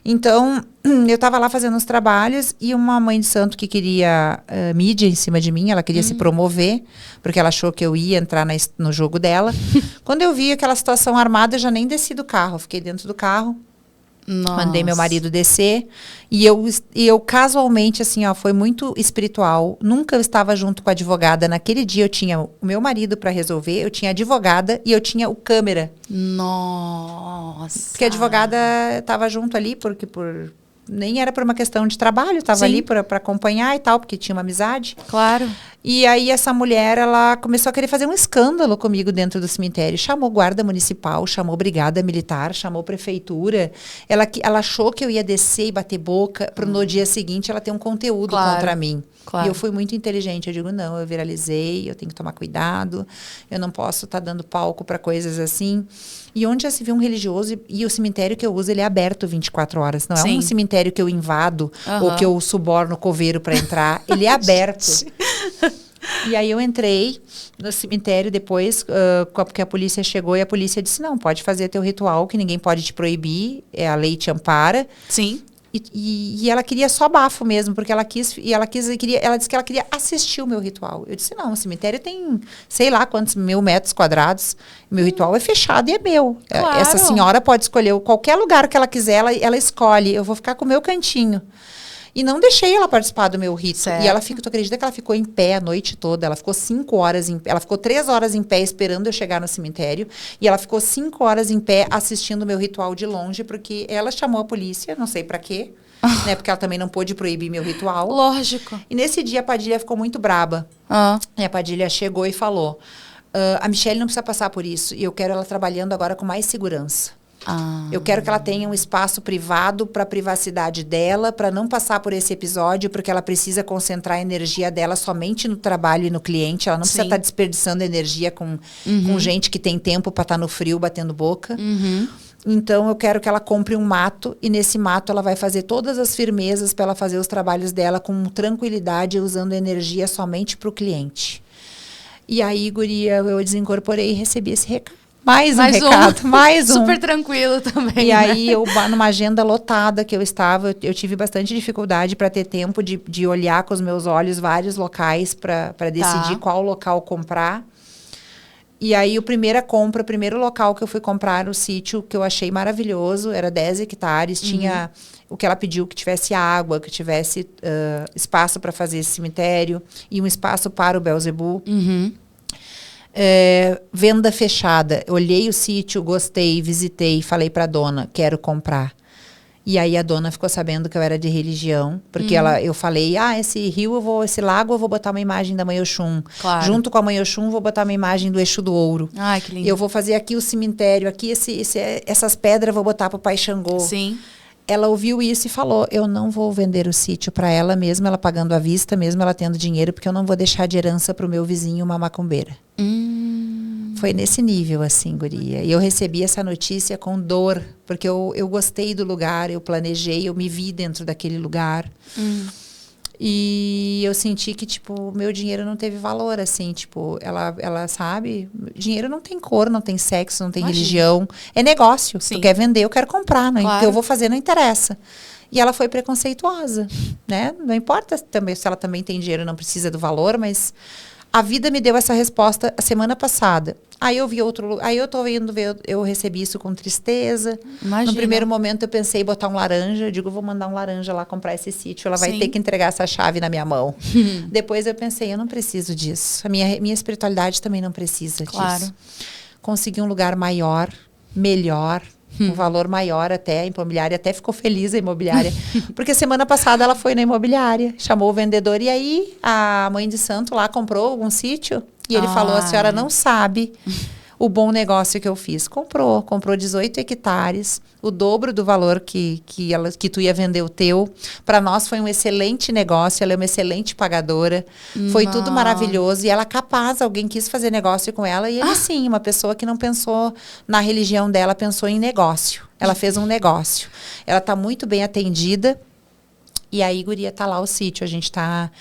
Então, eu estava lá fazendo os trabalhos e uma mãe de santo que queria mídia em cima de mim, ela queria se promover, porque ela achou que eu ia entrar no jogo dela. Quando eu vi aquela situação armada, eu já nem desci do carro, fiquei dentro do carro. Nossa. Mandei meu marido descer. E eu casualmente, assim, ó, foi muito espiritual. Nunca eu estava junto com a advogada. Naquele dia eu tinha o meu marido para resolver, eu tinha a advogada e eu tinha o câmera. Nossa. Porque a advogada estava junto ali, nem era por uma questão de trabalho, estava ali para acompanhar e tal, porque tinha uma amizade. Claro. E aí essa mulher, ela começou a querer fazer um escândalo comigo dentro do cemitério. Chamou guarda municipal, chamou brigada militar, chamou prefeitura. Ela achou que eu ia descer e bater boca, para no dia seguinte ela ter um conteúdo contra mim. Claro. E eu fui muito inteligente. Eu digo, não, eu viralizei, eu tenho que tomar cuidado, eu não posso estar dando palco para coisas assim. E onde já se viu um religioso, e o cemitério que eu uso, ele é aberto 24 horas. Não é um cemitério que eu invado ou que eu suborno o coveiro para entrar. Ele é aberto. E aí eu entrei no cemitério depois, porque a polícia chegou e a polícia disse, não, pode fazer teu ritual, que ninguém pode te proibir, a lei te ampara. Sim. E ela queria só bafo mesmo, porque ela disse que ela queria assistir o meu ritual. Eu disse, não, o cemitério tem sei lá quantos 1000 metros quadrados. Meu ritual é fechado e é meu. Claro. Essa senhora pode escolher qualquer lugar que ela quiser, ela escolhe. Eu vou ficar com o meu cantinho. E não deixei ela participar do meu rito. Certo. E ela tu acredita que ela ficou em pé a noite toda? Ela ficou 5 horas em pé. Ela ficou 3 horas em pé esperando eu chegar no cemitério. E ela ficou 5 horas em pé assistindo o meu ritual de longe, porque ela chamou a polícia, não sei pra quê. Né, porque ela também não pôde proibir meu ritual. Lógico. E nesse dia a Padilha ficou muito braba. E a Padilha chegou e falou, a Michele não precisa passar por isso. E eu quero ela trabalhando agora com mais segurança. Eu quero que ela tenha um espaço privado para a privacidade dela, para não passar por esse episódio, porque ela precisa concentrar a energia dela somente no trabalho e no cliente. Ela não precisa estar desperdiçando energia com gente que tem tempo para estar no frio batendo boca. Então, eu quero que ela compre um mato e nesse mato ela vai fazer todas as firmezas para ela fazer os trabalhos dela com tranquilidade, usando energia somente para o cliente. E aí, guria, eu desincorporei e recebi esse recado. Mais um recado, mais um. Super tranquilo também. E aí, numa agenda lotada que eu estava, eu tive bastante dificuldade para ter tempo de olhar com os meus olhos vários locais para decidir qual local comprar. E aí, o primeiro local que eu fui comprar, o sítio, que eu achei maravilhoso, era 10 hectares, tinha o que ela pediu, que tivesse água, que tivesse espaço para fazer esse cemitério e um espaço para o Belzebu. Venda fechada. Eu olhei o sítio, gostei, visitei, falei para a dona, quero comprar. E aí a dona ficou sabendo que eu era de religião, porque eu falei, esse lago eu vou botar uma imagem da Mãe Oxum. Claro. Junto com a Mãe Oxum vou botar uma imagem do Exu do Ouro. Ai, que lindo. Eu vou fazer aqui o cemitério, aqui essas pedras eu vou botar pro Pai Xangô. Sim. Ela ouviu isso e falou, eu não vou vender o sítio para ela, mesmo ela pagando à vista, mesmo ela tendo dinheiro, porque eu não vou deixar de herança pro meu vizinho uma macumbeira. Foi nesse nível, assim, guria. E eu recebi essa notícia com dor, porque eu gostei do lugar, eu planejei, eu me vi dentro daquele lugar. E eu senti que, tipo, meu dinheiro não teve valor, assim, tipo, ela sabe, dinheiro não tem cor, não tem sexo, não tem religião, é negócio. Se tu quer vender, eu quero comprar, não, o que eu vou fazer não interessa. E ela foi preconceituosa, né? Não importa também, se ela também tem dinheiro, não precisa do valor, mas a vida me deu essa resposta a semana passada. Aí eu vi aí eu tô indo ver, eu recebi isso com tristeza. Imagina. No primeiro momento eu pensei em botar um laranja, eu digo, vou mandar um laranja lá comprar esse sítio, ela vai ter que entregar essa chave na minha mão. Depois eu pensei, eu não preciso disso. A minha espiritualidade também não precisa disso. Consegui um lugar maior, melhor, um valor maior até, a imobiliária até ficou feliz, a imobiliária. Porque semana passada ela foi na imobiliária, chamou o vendedor, e aí a mãe de santo lá comprou algum sítio, e ele falou, a senhora não sabe o bom negócio que eu fiz. Comprou 18 hectares, o dobro do valor que tu ia vender o teu. Para nós foi um excelente negócio, ela é uma excelente pagadora. Foi tudo maravilhoso. E ela é capaz, alguém quis fazer negócio com ela. E ele sim, uma pessoa que não pensou na religião dela, pensou em negócio. Ela fez um negócio. Ela está muito bem atendida. E aí, guria, tá lá o sítio. A gente está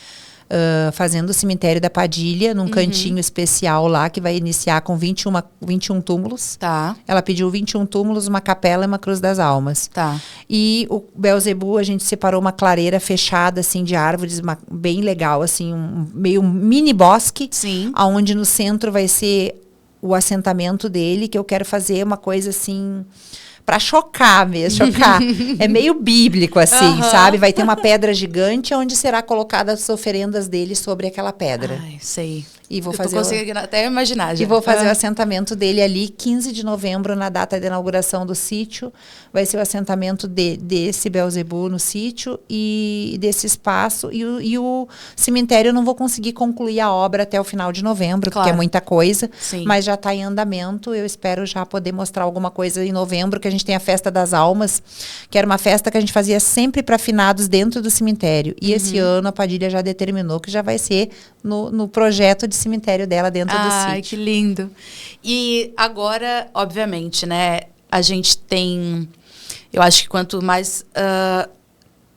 fazendo o cemitério da Padilha, num cantinho especial lá, que vai iniciar com 21 túmulos. Tá. Ela pediu 21 túmulos, uma capela e uma cruz das almas. Tá. E o Belzebu, a gente separou uma clareira fechada, assim, de árvores, bem legal, assim, meio mini bosque. Sim. Onde no centro vai ser o assentamento dele, que eu quero fazer uma coisa, assim, pra chocar mesmo, chocar. É meio bíblico, assim, sabe? Vai ter uma pedra gigante onde será colocadas as oferendas dele sobre aquela pedra. Ai, sei. E vou Eu fazer tô conseguindo até imaginar já. E vou fazer o assentamento dele ali, 15 de novembro, na data de inauguração do sítio. Vai ser o assentamento desse Beelzebub no sítio e desse espaço. E o cemitério eu não vou conseguir concluir a obra até o final de novembro, porque é muita coisa. Sim. Mas já está em andamento. Eu espero já poder mostrar alguma coisa em novembro, que a gente tem a Festa das Almas, que era uma festa que a gente fazia sempre para finados dentro do cemitério. E esse ano a Padilha já determinou que já vai ser no projeto de cemitério dela dentro do sítio. Ai, que lindo. E agora, obviamente, né, a gente tem... Eu acho que quanto mais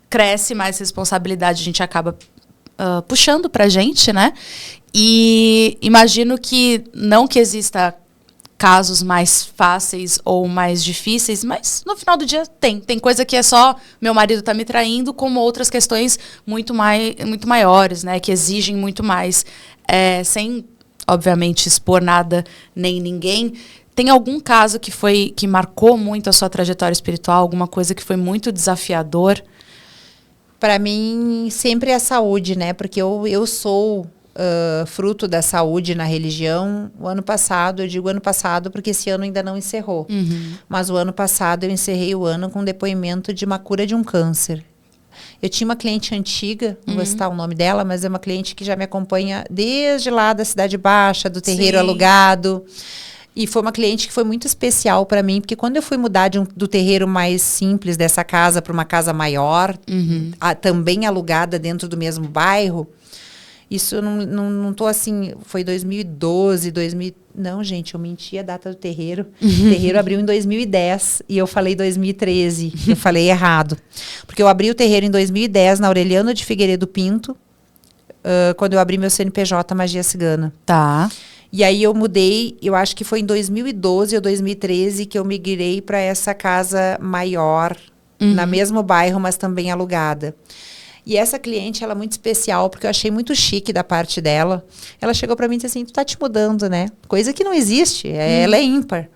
cresce, mais responsabilidade a gente acaba puxando pra gente, né? E imagino que não que exista casos mais fáceis ou mais difíceis, mas no final do dia tem coisa que é só meu marido tá me traindo, como outras questões muito maiores, né, que exigem muito mais, sem obviamente expor nada nem ninguém. Tem algum caso que marcou muito a sua trajetória espiritual, alguma coisa que foi muito desafiador? Para mim sempre é a saúde, né, porque eu sou fruto da saúde na religião. O ano passado, eu digo ano passado porque esse ano ainda não encerrou. Mas o ano passado eu encerrei o ano com um depoimento de uma cura de um câncer. Eu tinha uma cliente antiga, não vou citar o nome dela, mas é uma cliente que já me acompanha desde lá da Cidade Baixa, do terreiro alugado. E foi uma cliente que foi muito especial para mim, porque quando eu fui mudar do terreiro mais simples dessa casa para uma casa maior, também alugada dentro do mesmo bairro, isso eu não tô assim, foi 2012, não, gente, eu menti a data do terreiro. O terreiro abriu em 2010 e eu falei 2013. Eu falei errado. Porque eu abri o terreiro em 2010 na Aureliano de Figueiredo Pinto, quando eu abri meu CNPJ Magia Cigana. Tá. E aí eu mudei, eu acho que foi em 2012 ou 2013 que eu migrei para essa casa maior, na mesmo bairro, mas também alugada. E essa cliente, ela é muito especial, porque eu achei muito chique da parte dela. Ela chegou para mim e disse assim, tu tá te mudando, né? Coisa que não existe, ela é ímpar.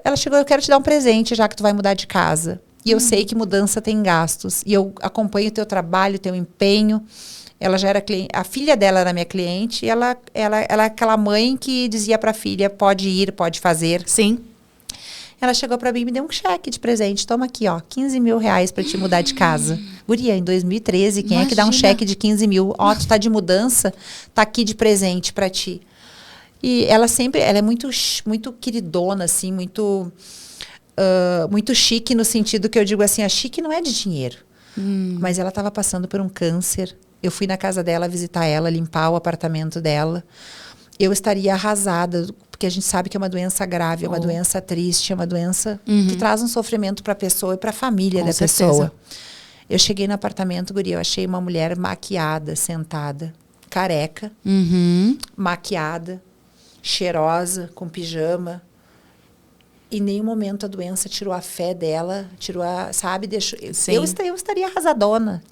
Ela chegou, eu quero te dar um presente, já que tu vai mudar de casa. E eu sei que mudança tem gastos. E eu acompanho o teu trabalho, o teu empenho. Ela já era cliente, a filha dela era minha cliente, e ela é aquela mãe que dizia para a filha, pode ir, pode fazer. Sim. Ela chegou para mim e me deu um cheque de presente. Toma aqui, ó, 15 mil reais para te mudar de casa. Guria, em 2013, quem é que dá um cheque de 15 mil? Ó, tu tá de mudança, tá aqui de presente para ti. E ela é muito queridona, assim, muito chique, no sentido que eu digo assim, a chique não é de dinheiro. Mas ela estava passando por um câncer. Eu fui na casa dela visitar ela, limpar o apartamento dela. Eu estaria arrasada, porque a gente sabe que é uma doença grave, é uma doença triste, é uma doença que traz um sofrimento para a pessoa e para a família da pessoa. Eu cheguei no apartamento, guria, eu achei uma mulher maquiada, sentada, careca, maquiada, cheirosa, com pijama. Em nenhum momento a doença tirou a fé dela, sabe, deixou... Eu estaria arrasadona.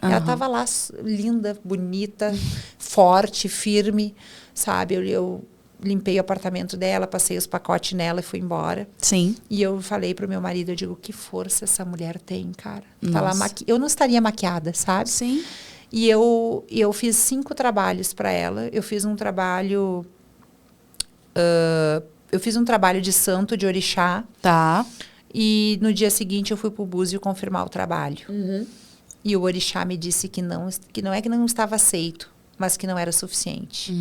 Ela estava lá, linda, bonita, forte, firme, sabe? Eu limpei o apartamento dela, passei os pacotes nela e fui embora. Sim. E eu falei pro meu marido, eu digo, que força essa mulher tem, cara. Tá lá eu não estaria maquiada, sabe? Sim. E eu fiz 5 trabalhos para ela. Eu fiz um trabalho... eu fiz um trabalho de santo, de orixá. Tá. E no dia seguinte eu fui pro Búzio confirmar o trabalho. E o orixá me disse que não é que não estava aceito, mas que não era suficiente.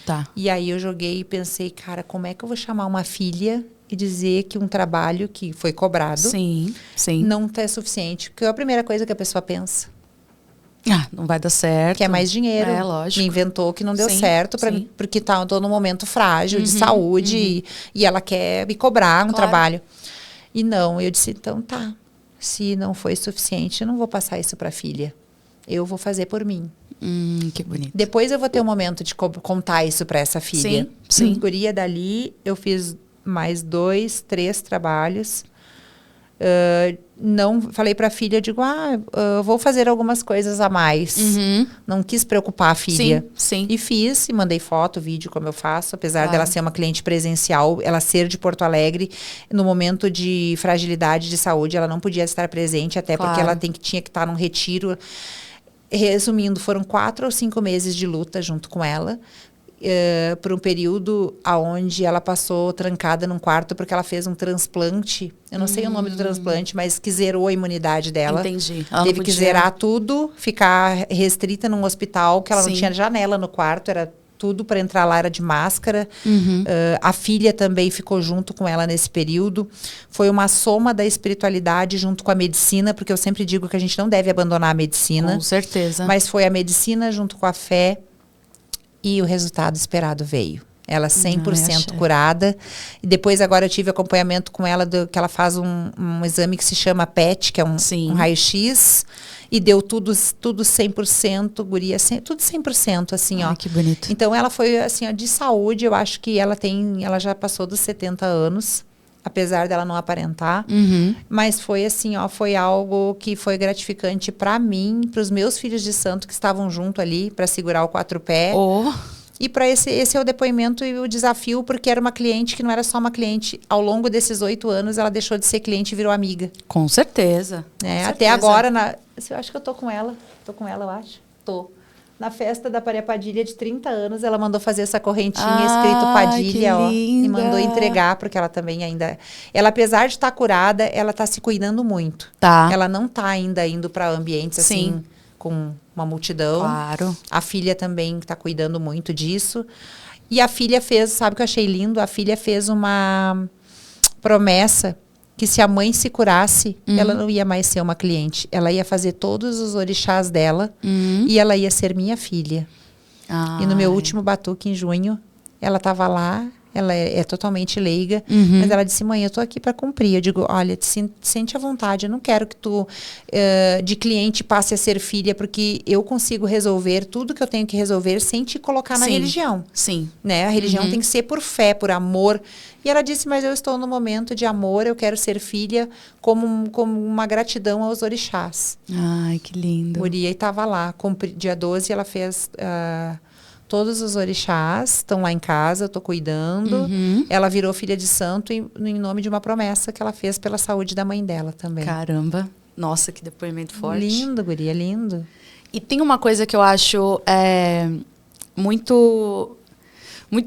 Tá. E aí eu joguei e pensei, cara, como é que eu vou chamar uma filha e dizer que um trabalho que foi cobrado não é suficiente? Porque é a primeira coisa que a pessoa pensa. Não vai dar certo. Quer mais dinheiro. É, lógico. Me inventou que não deu certo, porque estou num momento frágil de saúde e ela quer me cobrar um trabalho. E não, eu disse, então tá. Se não foi suficiente, eu não vou passar isso para a filha. Eu vou fazer por mim. Que bonito. Depois eu vou ter um momento de contar isso para essa filha. Sim. Guria, dali, eu fiz mais 2, 3 trabalhos. Não falei para a filha, eu digo, vou fazer algumas coisas a mais. Não quis preocupar a filha. Sim. E fiz, e mandei foto, vídeo, como eu faço. Apesar dela ser uma cliente presencial, ela ser de Porto Alegre, no momento de fragilidade de saúde, ela não podia estar presente, até porque ela tinha que estar num retiro. Resumindo, foram 4 ou 5 meses de luta junto com ela. Por um período onde ela passou trancada num quarto porque ela fez um transplante. Eu não sei o nome do transplante, mas que zerou a imunidade dela. Entendi. Teve que zerar tudo, ficar restrita num hospital, que ela não tinha janela no quarto, era tudo para entrar lá, era de máscara. A filha também ficou junto com ela nesse período. Foi uma soma da espiritualidade junto com a medicina, porque eu sempre digo que a gente não deve abandonar a medicina. Com certeza. Mas foi a medicina junto com a fé. E o resultado esperado veio. Ela 100% curada. E depois agora eu tive acompanhamento com ela, que ela faz um exame que se chama PET, que é um raio-x. E deu tudo 100%, guria, tudo 100%, assim, ó. Que bonito. Então ela foi, assim, ó, de saúde, eu acho que ela já passou dos 70 anos. Apesar dela não aparentar. Mas foi assim, ó, foi algo que foi gratificante para mim, para os meus filhos de santo que estavam junto ali para segurar o 4 pés. E para esse é o depoimento e o desafio, porque era uma cliente que não era só uma cliente. Ao longo desses 8 anos, ela deixou de ser cliente e virou amiga. Com certeza. Até agora, eu acho que eu tô com ela. Tô com ela, eu acho. Tô. Na festa da Maria Padilha de 30 anos, ela mandou fazer essa correntinha escrito Padilha, ó, e mandou entregar, porque ela também ainda... Ela, apesar de estar curada, ela está se cuidando muito. Ela não está ainda indo para ambientes assim, com uma multidão. Claro. A filha também está cuidando muito disso. E a filha fez, sabe o que eu achei lindo? A filha fez uma promessa que se a mãe se curasse, ela não ia mais ser uma cliente. Ela ia fazer todos os orixás dela e ela ia ser minha filha. E no meu último batuque, em junho, ela estava lá, ela é totalmente leiga, mas ela disse, mãe, eu tô aqui para cumprir. Eu digo, olha, sente à vontade, eu não quero que tu, de cliente, passe a ser filha, porque eu consigo resolver tudo que eu tenho que resolver sem te colocar na religião. Né? A religião tem que ser por fé, por amor. E ela disse, mas eu estou no momento de amor, eu quero ser filha como uma gratidão aos orixás. Ai, que lindo. Uriah estava lá, dia 12 ela fez... todos os orixás estão lá em casa, eu estou cuidando. Ela virou filha de santo em nome de uma promessa que ela fez pela saúde da mãe dela também. Caramba. Nossa, que depoimento forte. Lindo, guria, lindo. E tem uma coisa que eu acho muito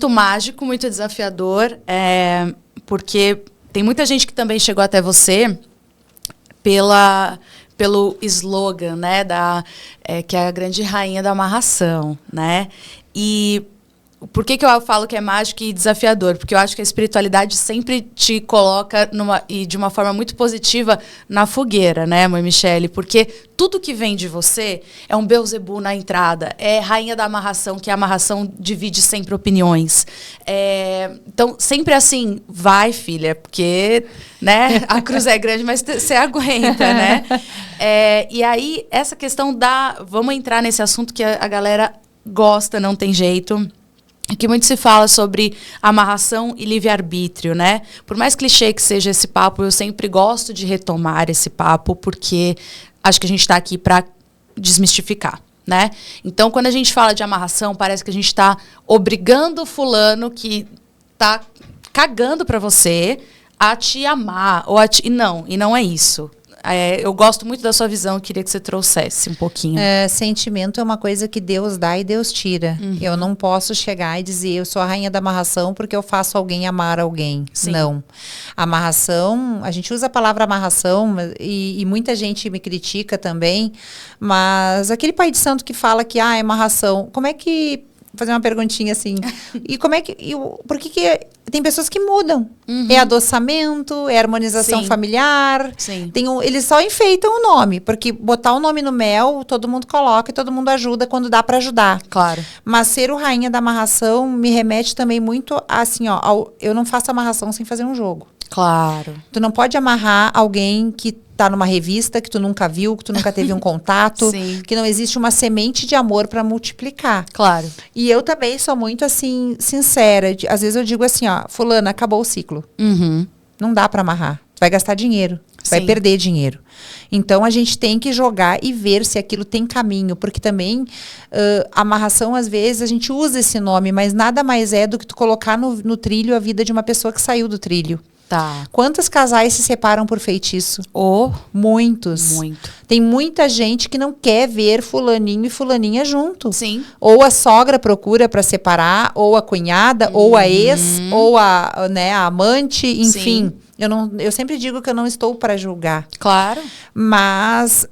mágico, muito desafiador, porque tem muita gente que também chegou até você pelo slogan, né, que é a grande rainha da amarração, né? E por que eu falo que é mágico e desafiador? Porque eu acho que a espiritualidade sempre te coloca e de uma forma muito positiva na fogueira, né, mãe Michele? Porque tudo que vem de você é um Beelzebub na entrada, é rainha da amarração, que a amarração divide sempre opiniões. Então, sempre assim, vai, filha, porque, né, a cruz é grande, mas você aguenta, né? E aí, essa questão vamos entrar nesse assunto que a galera gosta, não tem jeito. Que muito se fala sobre amarração e livre-arbítrio, né? Por mais clichê que seja esse papo, eu sempre gosto de retomar esse papo, porque acho que a gente está aqui para desmistificar, né? Então, quando a gente fala de amarração, parece que a gente está obrigando o fulano que está cagando para você a te amar. E não é isso. Eu gosto muito da sua visão, eu queria que você trouxesse um pouquinho. Sentimento é uma coisa que Deus dá e Deus tira. Eu não posso chegar e dizer, eu sou a rainha da amarração porque eu faço alguém amar alguém. Não. Amarração, a gente usa a palavra amarração e muita gente me critica também, mas aquele pai de santo que fala que é amarração, como é que... Vou fazer uma perguntinha assim. E como é que... por que tem pessoas que mudam? É adoçamento, é harmonização familiar. Eles só enfeitam o nome, porque botar o nome no mel, todo mundo coloca e todo mundo ajuda quando dá para ajudar. Claro. Mas ser o rainha da amarração me remete também muito assim, ó, eu não faço amarração sem fazer um jogo. Claro. Tu não pode amarrar alguém que tá numa revista que tu nunca viu, que tu nunca teve um contato, que não existe uma semente de amor para multiplicar. Claro. E eu também sou muito assim sincera, às vezes eu digo assim, ó, fulana, acabou o ciclo. Não dá para amarrar, tu vai gastar dinheiro. vai perder dinheiro. Então, a gente tem que jogar e ver se aquilo tem caminho, porque também amarração, às vezes, a gente usa esse nome, mas nada mais é do que tu colocar no trilho a vida de uma pessoa que saiu do trilho. Tá. Quantos casais se separam por feitiço? Muitos. Muito. Tem muita gente que não quer ver fulaninho e fulaninha junto. Sim. Ou a sogra procura para separar, ou a cunhada, ou a ex, ou a amante, enfim. Sim. Eu sempre digo que eu não estou para julgar. Claro. Mas,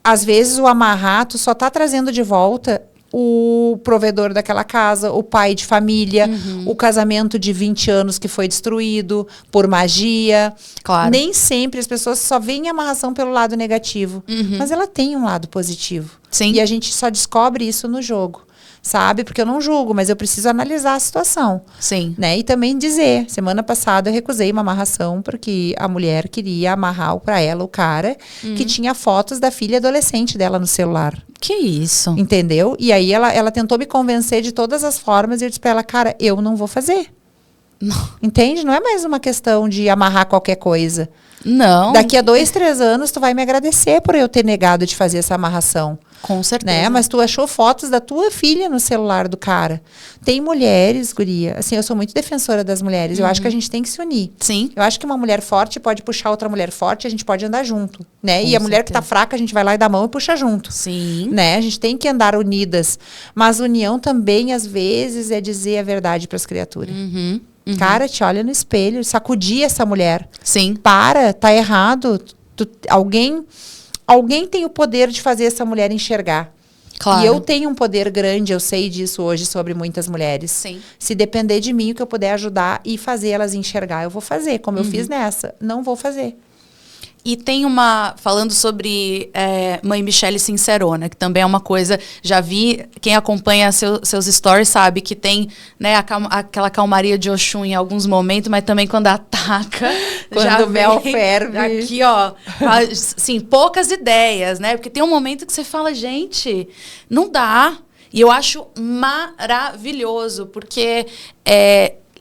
às vezes, o amarrato só está trazendo de volta o provedor daquela casa, o pai de família, o casamento de 20 anos que foi destruído por magia. Claro. Nem sempre as pessoas só veem a amarração pelo lado negativo, mas ela tem um lado positivo. Sim. E a gente só descobre isso no jogo. Sabe? Porque eu não julgo, mas eu preciso analisar a situação. Sim. Né? E também dizer, semana passada eu recusei uma amarração porque a mulher queria amarrar para ela o cara que tinha fotos da filha adolescente dela no celular. Que isso? Entendeu? E aí ela tentou me convencer de todas as formas e eu disse para ela, cara, eu não vou fazer. Não. Entende? Não é mais uma questão de amarrar qualquer coisa. Não. Daqui a 2, 3 anos, tu vai me agradecer por eu ter negado de fazer essa amarração. Com certeza. Né? Mas tu achou fotos da tua filha no celular do cara. Tem mulheres, guria. Assim, eu sou muito defensora das mulheres. Eu acho que a gente tem que se unir. Sim. Eu acho que uma mulher forte pode puxar outra mulher forte e a gente pode andar junto. Né? E a mulher que tá fraca, a gente vai lá e dá a mão e puxa junto. Sim. Né? A gente tem que andar unidas. Mas união também, às vezes, é dizer a verdade para as criaturas. Cara, te olha no espelho, sacudir essa mulher. Sim. Para, tá errado. Alguém tem o poder de fazer essa mulher enxergar. Claro. E eu tenho um poder grande, eu sei disso hoje sobre muitas mulheres. Sim. Se depender de mim, o que eu puder ajudar e fazer elas enxergar, eu vou fazer. Como eu fiz nessa, não vou fazer. E tem falando sobre Mãe Michele Sincerona, que também é uma coisa, já vi, quem acompanha seus stories sabe que tem, né, aquela calmaria de Oxum em alguns momentos, mas também quando ataca, quando o mel ferve. Aqui, ó, assim, poucas ideias, né? Porque tem um momento que você fala, gente, não dá. E eu acho maravilhoso, porque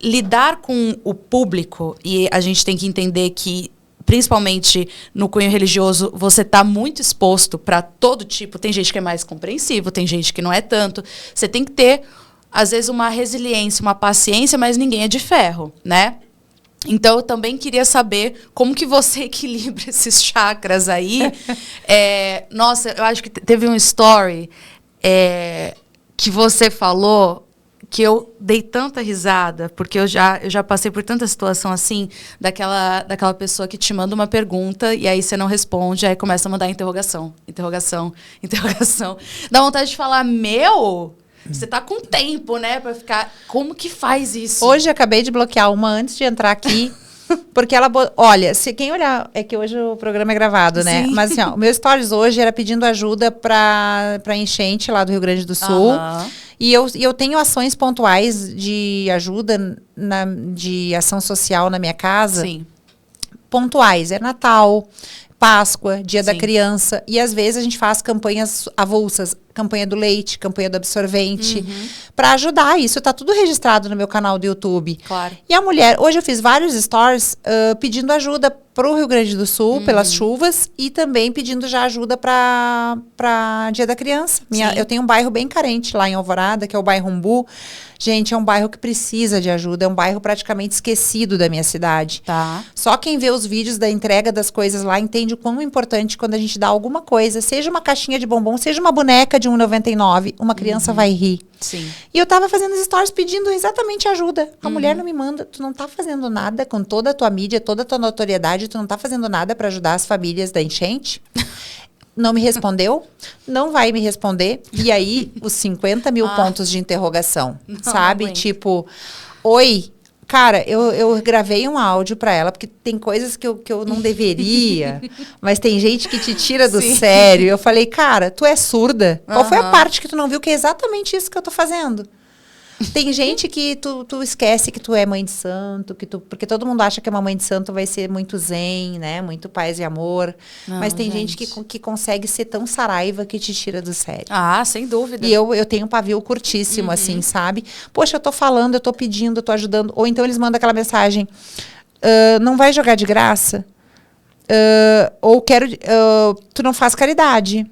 lidar com o público, e a gente tem que entender que principalmente no cunho religioso, você está muito exposto para todo tipo. Tem gente que é mais compreensivo, tem gente que não é tanto. Você tem que ter, às vezes, uma resiliência, uma paciência, mas ninguém é de ferro, né? Então, eu também queria saber como que você equilibra esses chakras aí. Nossa, eu acho que teve um story que você falou que eu dei tanta risada, porque eu já passei por tanta situação assim, daquela pessoa que te manda uma pergunta e aí você não responde, aí começa a mandar interrogação. Dá vontade de falar, você tá com tempo, né, pra ficar... Como que faz isso? Hoje eu acabei de bloquear uma antes de entrar aqui, porque ela... Olha, se quem olhar... É que hoje o programa é gravado, né? Sim. Mas assim, ó, o meu stories hoje era pedindo ajuda pra enchente lá do Rio Grande do Sul. E eu tenho ações pontuais de ajuda, de ação social na minha casa. Sim. Pontuais. É Natal, Páscoa, Dia da Sim. Criança. E às vezes a gente faz campanhas avulsas. Campanha do leite, campanha do absorvente. Para ajudar. Isso tá tudo registrado no meu canal do YouTube. Claro. E a mulher... Hoje eu fiz vários stories pedindo ajuda para o Rio Grande do Sul, pelas chuvas. E também pedindo já ajuda para Dia da Criança. Eu tenho um bairro bem carente lá em Alvorada, que é o bairro Umbu. Gente, é um bairro que precisa de ajuda. É um bairro praticamente esquecido da minha cidade. Tá. Só quem vê os vídeos da entrega das coisas lá entende o quão importante quando a gente dá alguma coisa. Seja uma caixinha de bombom, seja uma boneca de R$1,99. Uma criança vai rir. Sim. E eu tava fazendo stories pedindo exatamente ajuda. A mulher não me manda. Tu não tá fazendo nada com toda a tua mídia, toda a tua notoriedade. Tu não tá fazendo nada para ajudar as famílias da enchente. Não me respondeu, não vai me responder. E aí, os 50 mil pontos de interrogação, sabe? Não Tipo, oi, cara, eu gravei um áudio pra ela, porque tem coisas que eu não deveria, mas tem gente que te tira do sério. Eu falei, cara, tu é surda? Qual foi a parte que tu não viu que é exatamente isso que eu tô fazendo? Tem gente que tu esquece que tu é mãe de santo, porque todo mundo acha que uma mãe de santo vai ser muito zen, né? Muito paz e amor. Não, mas tem gente que consegue ser tão saraiva que te tira do sério. Ah, sem dúvida. E eu tenho um pavio curtíssimo, assim, sabe? Poxa, eu tô falando, eu tô pedindo, eu tô ajudando. Ou então eles mandam aquela mensagem, não vai jogar de graça? ou quero... tu não faz caridade.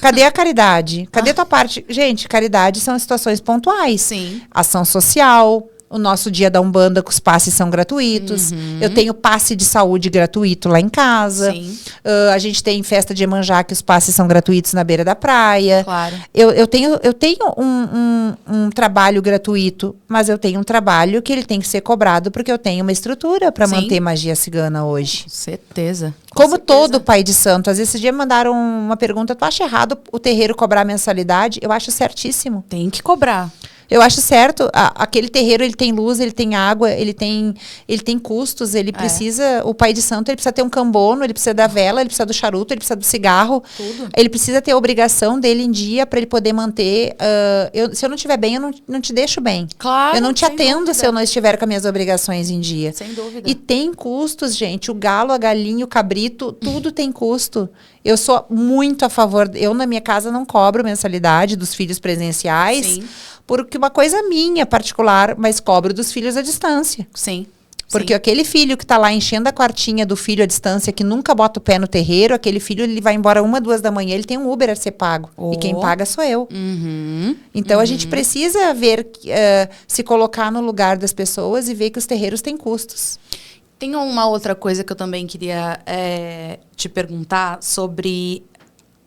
Cadê a caridade? Cadê a tua parte? Gente, caridade são situações pontuais. Sim. Ação social. O nosso dia da Umbanda, que os passes são gratuitos. Eu tenho passe de saúde gratuito lá em casa. Sim. A gente tem festa de Iemanjá, que os passes são gratuitos na beira da praia. Claro. Eu tenho um trabalho gratuito, mas eu tenho um trabalho que ele tem que ser cobrado, porque eu tenho uma estrutura para manter magia cigana hoje. Com certeza. Como todo pai de santo. Às vezes, esse dia me mandaram uma pergunta, tu acha errado o terreiro cobrar mensalidade? Eu acho certíssimo. Tem que cobrar. Eu acho certo, aquele terreiro, ele tem luz, ele tem água, ele tem custos, ele precisa, o pai de santo, ele precisa ter um cambono, ele precisa da vela, ele precisa do charuto, ele precisa do cigarro. Tudo. Ele precisa ter a obrigação dele em dia para ele poder manter, se eu não estiver bem, eu não te deixo bem. Claro. Eu não te atendo se eu não estiver com as minhas obrigações em dia. Sem dúvida. E tem custos, gente, o galo, a galinha, o cabrito, tudo tem custo. Eu sou muito a favor, eu na minha casa não cobro mensalidade dos filhos presenciais. Sim. Porque uma coisa minha particular, mas cobro dos filhos à distância. Sim. Porque aquele filho que está lá enchendo a quartinha do filho à distância, que nunca bota o pé no terreiro, aquele filho ele vai embora 1, 2 da manhã, ele tem um Uber a ser pago. E quem paga sou eu. Então a gente precisa ver, se colocar no lugar das pessoas e ver que os terreiros têm custos. Tem uma outra coisa que eu também queria te perguntar sobre,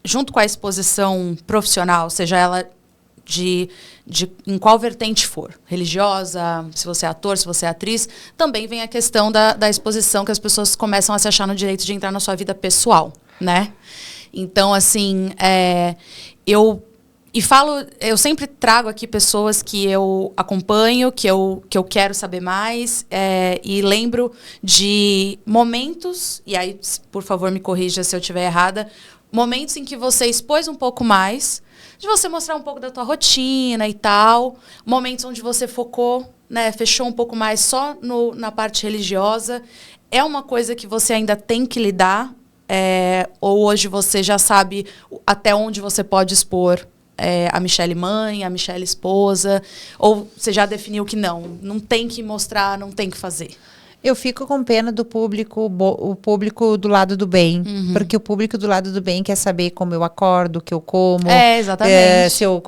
junto com a exposição profissional, seja ela em qual vertente for, religiosa, se você é ator, se você é atriz, também vem a questão da exposição, que as pessoas começam a se achar no direito de entrar na sua vida pessoal, né? Então, assim, eu sempre trago aqui pessoas que eu acompanho, que eu quero saber mais, e lembro de momentos, e aí, por favor, me corrija se eu estiver errada, momentos em que você expôs um pouco mais, de você mostrar um pouco da tua rotina e tal, momentos onde você focou, né, fechou um pouco mais só na parte religiosa. É uma coisa que você ainda tem que lidar? Ou hoje você já sabe até onde você pode expor a Michele mãe, a Michele esposa? Ou você já definiu que não tem que mostrar, não tem que fazer? Eu fico com pena do público, o público do lado do bem. Porque o público do lado do bem quer saber como eu acordo, o que eu como. Exatamente. Se eu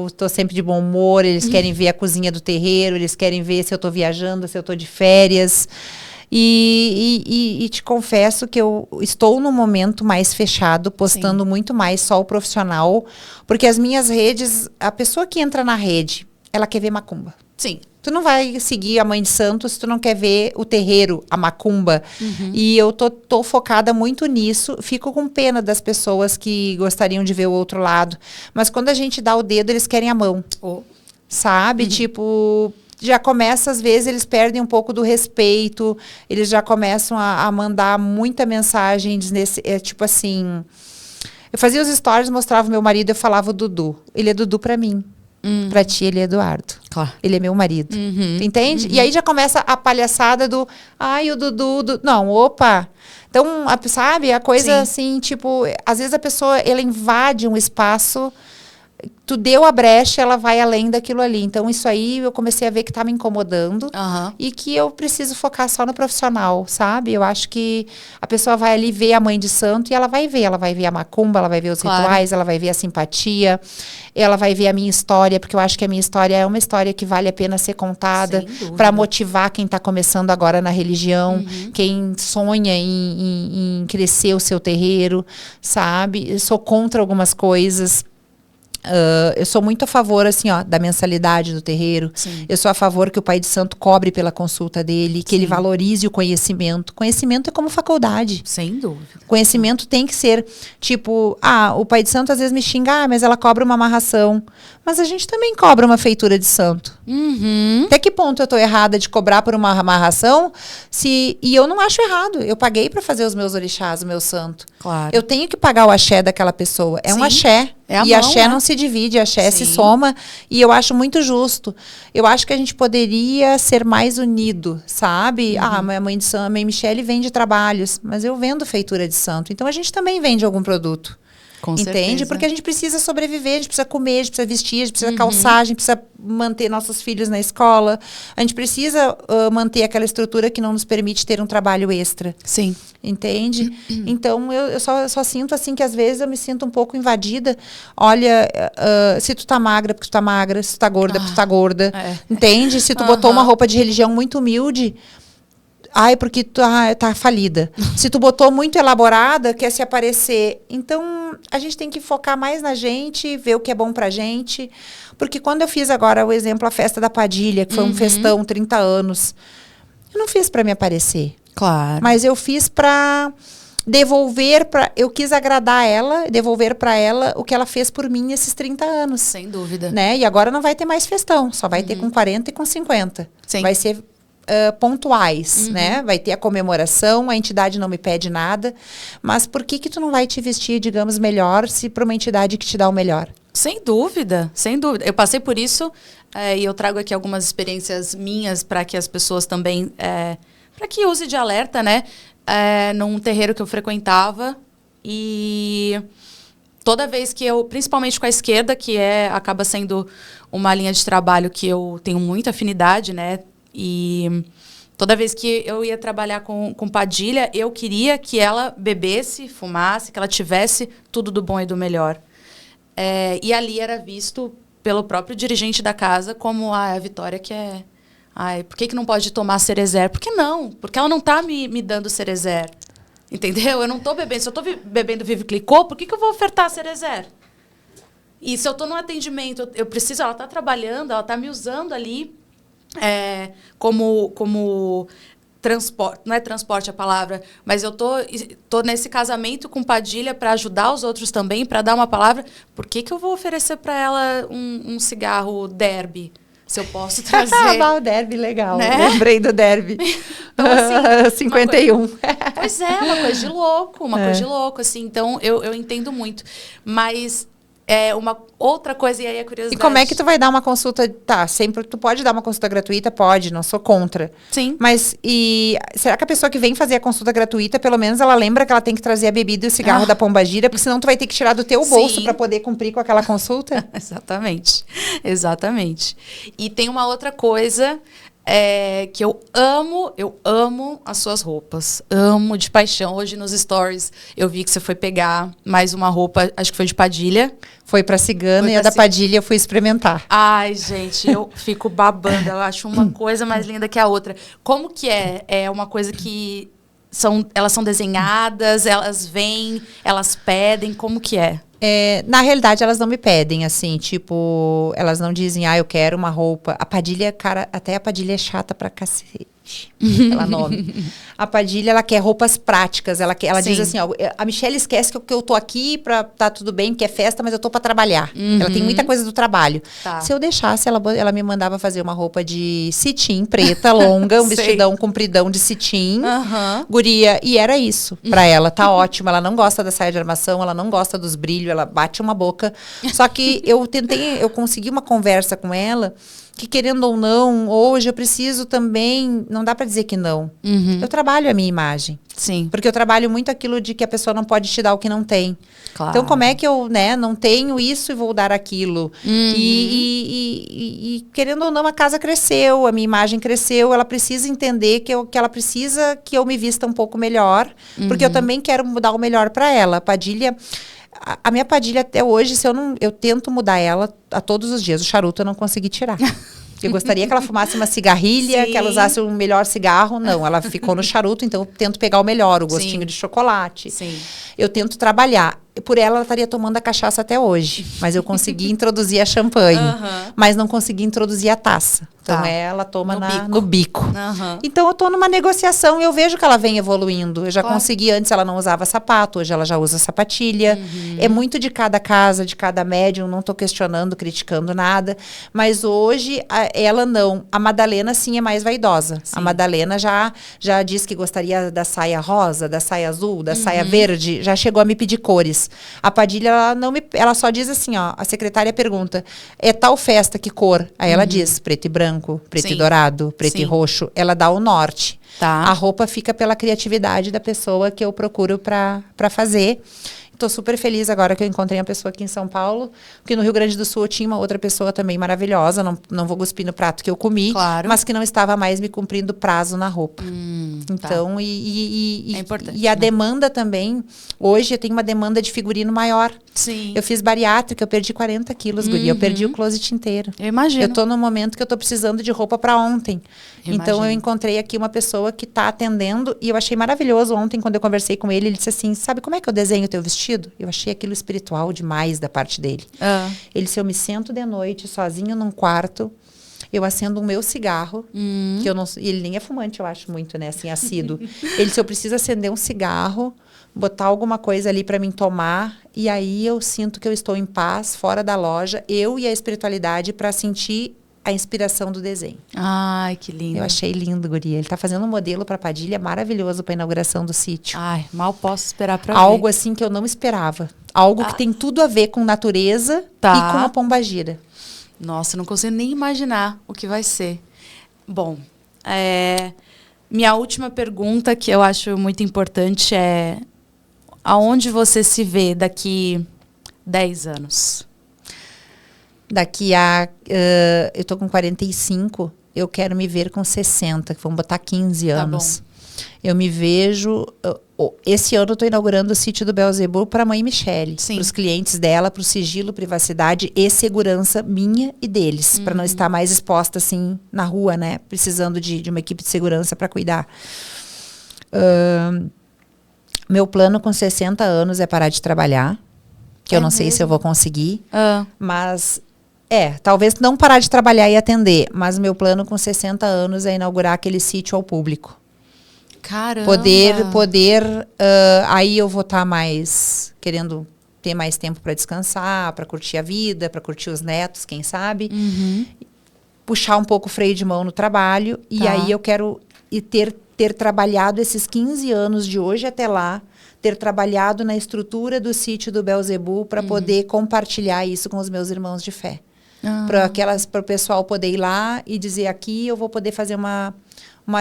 estou sempre de bom humor, eles querem ver a cozinha do terreiro, eles querem ver se eu estou viajando, se eu estou de férias. E te confesso que eu estou num momento mais fechado, postando muito mais só o profissional. Porque as minhas redes, a pessoa que entra na rede, ela quer ver macumba. Sim. Tu não vai seguir a Mãe de Santo se tu não quer ver o terreiro, a macumba. E eu tô focada muito nisso. Fico com pena das pessoas que gostariam de ver o outro lado. Mas quando a gente dá o dedo, eles querem a mão. Sabe? Tipo, já começa, às vezes, eles perdem um pouco do respeito. Eles já começam a mandar muita mensagem tipo assim... Eu fazia os stories, mostrava o meu marido, eu falava o Dudu. Ele é Dudu pra mim. Pra ti, ele é Eduardo. Claro. Ele é meu marido. Entende? E aí já começa a palhaçada do... Ai, o Dudu... Não, opa! Então, sabe? A coisa assim, tipo... Às vezes a pessoa, ela invade um espaço... Tu deu a brecha, ela vai além daquilo ali. Então, isso aí eu comecei a ver que tá me incomodando. E que eu preciso focar só no profissional, sabe? Eu acho que a pessoa vai ali ver a Mãe de Santo e ela vai ver a macumba, ela vai ver os rituais, ela vai ver a simpatia, ela vai ver a minha história, porque eu acho que a minha história é uma história que vale a pena ser contada para motivar quem tá começando agora na religião, quem sonha em crescer o seu terreiro, sabe? Eu sou contra algumas coisas. Eu sou muito a favor, assim, da mensalidade do terreiro. Eu sou a favor que o pai de santo cobre pela consulta dele, que ele valorize o conhecimento. Conhecimento é como faculdade. Sem dúvida. Conhecimento tem que ser, tipo, o pai de santo às vezes me xinga, mas ela cobra uma amarração. Mas a gente também cobra uma feitura de santo. Até que ponto eu estou errada de cobrar por uma amarração? E eu não acho errado. Eu paguei para fazer os meus orixás, o meu santo. Claro. Eu tenho que pagar o axé daquela pessoa. É um axé. E axé não se divide, axé se soma. E eu acho muito justo. Eu acho que a gente poderia ser mais unido, sabe? Minha mãe de santo, a mãe Michele vende trabalhos, mas eu vendo feitura de santo. Então a gente também vende algum produto. Com entende? certeza. Porque a gente precisa sobreviver, a gente precisa comer, a gente precisa vestir, a gente precisa calçar, a gente precisa manter nossos filhos na escola. A gente precisa manter aquela estrutura que não nos permite ter um trabalho extra. Sim. Entende? Então, eu só sinto assim que às vezes eu me sinto um pouco invadida. Olha, se tu tá magra, porque tu tá magra. Se tu tá gorda, porque tu tá gorda. Entende? Se tu botou uma roupa de religião muito humilde, ai, porque tu tá falida. Se tu botou muito elaborada, quer se aparecer. Então, a gente tem que focar mais na gente, ver o que é bom pra gente. Porque quando eu fiz agora o exemplo, a festa da Padilha, que foi um festão, 30 anos, eu não fiz pra me aparecer. Claro. Mas eu fiz pra devolver, eu quis agradar ela, devolver pra ela o que ela fez por mim esses 30 anos. Sem dúvida. Né? E agora não vai ter mais festão, só vai ter com 40 e com 50. Sim. Vai ser pontuais, né? Vai ter a comemoração, a entidade não me pede nada, mas por que tu não vai te vestir, digamos, melhor, se para uma entidade que te dá o melhor? Sem dúvida, sem dúvida. Eu passei por isso e eu trago aqui algumas experiências minhas para que as pessoas também, para que use de alerta, né? Num terreiro que eu frequentava e toda vez que eu, principalmente com a esquerda, que acaba sendo uma linha de trabalho que eu tenho muita afinidade, né? E toda vez que eu ia trabalhar com Padilha, eu queria que ela bebesse, fumasse, que ela tivesse tudo do bom e do melhor. E ali era visto pelo próprio dirigente da casa como a Vitória que é... Ai, por que não pode tomar cerezer? Por que não? Porque ela não está me dando cerezer. Entendeu? Eu não estou bebendo. Se eu estou bebendo Vive Clicô, por que eu vou ofertar cerezer? E se eu estou num atendimento, eu preciso... Ela está trabalhando, ela está me usando ali... como transporte, não é transporte a palavra, mas eu tô nesse casamento com Padilha para ajudar os outros também, para dar uma palavra. Por que eu vou oferecer para ela um cigarro Derby? Se eu posso trazer... o Derby, legal. Né? Lembrei do Derby. Então, assim, 51. Pois é, uma coisa de louco, coisa de louco, assim. Então, eu entendo muito. Mas... uma outra coisa, e aí a curiosidade... E como é que tu vai dar uma consulta? Tá, sempre tu pode dar uma consulta gratuita? Pode, não sou contra. Sim. Mas, será que a pessoa que vem fazer a consulta gratuita, pelo menos ela lembra que ela tem que trazer a bebida e o cigarro da Pombagira, porque senão tu vai ter que tirar do teu bolso para poder cumprir com aquela consulta? Exatamente, exatamente. E tem uma outra coisa... que eu amo as suas roupas. Amo de paixão. Hoje nos stories eu vi que você foi pegar mais uma roupa, acho que foi de Padilha. Foi pra Cigana e a da Padilha eu fui experimentar. Ai, gente, eu fico babando. Eu acho uma coisa mais linda que a outra. Como que é? É uma coisa que elas são desenhadas, elas vêm, elas pedem, como que é? Na realidade, elas não me pedem, assim, tipo, elas não dizem, eu quero uma roupa. A Padilha, cara, até a Padilha é chata pra cacete. Ela nome. A Padilha, ela quer roupas práticas. Ela diz assim, a Michelle esquece que eu tô aqui pra tá tudo bem, porque é festa, mas eu tô pra trabalhar. Ela tem muita coisa do trabalho. Tá. Se eu deixasse, ela me mandava fazer uma roupa de cetim, preta, longa, um vestidão compridão de cetim. Guria, e era isso pra ela. Tá ótimo. Ela não gosta da saia de armação, ela não gosta dos brilhos, ela bate uma boca. Só que eu consegui uma conversa com ela, que querendo ou não, hoje eu preciso também, não dá para dizer que não. Eu trabalho a minha imagem. Sim. Porque eu trabalho muito aquilo de que a pessoa não pode te dar o que não tem. Claro. Então, como é que eu, não tenho isso e vou dar aquilo? E querendo ou não, a casa cresceu, a minha imagem cresceu, ela precisa entender que ela precisa que eu me vista um pouco melhor, porque eu também quero mudar o melhor para ela. A Padilha... A minha Padilha até hoje, eu tento mudar ela a todos os dias. O charuto eu não consegui tirar. Eu gostaria que ela fumasse uma cigarrilha, Sim. que ela usasse um melhor cigarro. Não, ela ficou no charuto, então eu tento pegar o melhor, o gostinho de chocolate. Sim. Eu tento trabalhar. Por ela estaria tomando a cachaça até hoje. Mas eu consegui introduzir a champanhe. Mas não consegui introduzir a taça. Então ela toma no bico. Então eu estou numa negociação e eu vejo que ela vem evoluindo. Eu já consegui, antes ela não usava sapato, hoje ela já usa sapatilha. É muito de cada casa, de cada médium, não estou questionando, criticando nada. Mas hoje ela não. A Madalena sim é mais vaidosa. Sim. A Madalena já disse que gostaria da saia rosa, da saia azul, da saia verde. Já chegou a me pedir cores. A Padilha, ela só diz assim, a secretária pergunta, é tal festa, que cor? Aí ela diz, preto e branco, preto e dourado, preto e roxo. Ela dá o norte. Tá. A roupa fica pela criatividade da pessoa que eu procuro para fazer. tô super feliz agora que eu encontrei uma pessoa aqui em São Paulo, porque no Rio Grande do Sul eu tinha uma outra pessoa também maravilhosa, não vou cuspir no prato que eu comi, claro, mas que não estava mais me cumprindo prazo na roupa. Então, tá. É importante, e a demanda também, hoje eu tenho uma demanda de figurino maior. Sim. Eu fiz bariátrica, eu perdi 40 quilos, guria, eu perdi o closet inteiro. Eu imagino. Eu tô no momento que eu tô precisando de roupa para ontem. Então, eu Imagino. encontrei aqui uma pessoa que tá atendendo e eu achei maravilhoso ontem, quando eu conversei com ele, ele disse assim, sabe como é que eu desenho o teu vestido? Eu achei aquilo espiritual demais da parte dele. Ele disse, eu me sento de noite, sozinho num quarto, eu acendo o meu cigarro, que eu não... Ele nem é fumante, eu acho muito, né? Assim, assíduo. Ele disse, eu preciso acender um cigarro, botar alguma coisa ali para mim tomar, e aí eu sinto que eu estou em paz, fora da loja, eu e a espiritualidade, para sentir a inspiração do desenho. Ai, que lindo. Eu achei lindo, guria. Ele tá fazendo um modelo para Padilha maravilhoso para inauguração do sítio. Ai, mal posso esperar para ver. Algo assim que eu não esperava. Algo que tem tudo a ver com natureza e com a pombagira. Nossa, não consigo nem imaginar o que vai ser. Bom, minha última pergunta, que eu acho muito importante, é aonde você se vê daqui 10 anos? Daqui a... eu tô com 45, eu quero me ver com 60, que vamos botar 15 anos. Tá bom. Eu me vejo... esse ano eu estou inaugurando o sítio do Beelzebub para a mãe Michele. Para os clientes dela, para o sigilo, privacidade e segurança minha e deles. Para não estar mais exposta assim na rua, né? Precisando de uma equipe de segurança para cuidar. Meu plano com 60 anos é parar de trabalhar. Que eu não sei se eu vou conseguir. Mas... talvez não parar de trabalhar e atender, mas meu plano com 60 anos é inaugurar aquele sítio ao público. Caramba! Aí eu vou estar mais querendo ter mais tempo para descansar, para curtir a vida, para curtir os netos, quem sabe. Puxar um pouco o freio de mão no trabalho. E aí eu quero ter trabalhado esses 15 anos de hoje até lá, ter trabalhado na estrutura do sítio do Beelzebub para poder compartilhar isso com os meus irmãos de fé. Para o pessoal poder ir lá e dizer, aqui eu vou poder fazer uma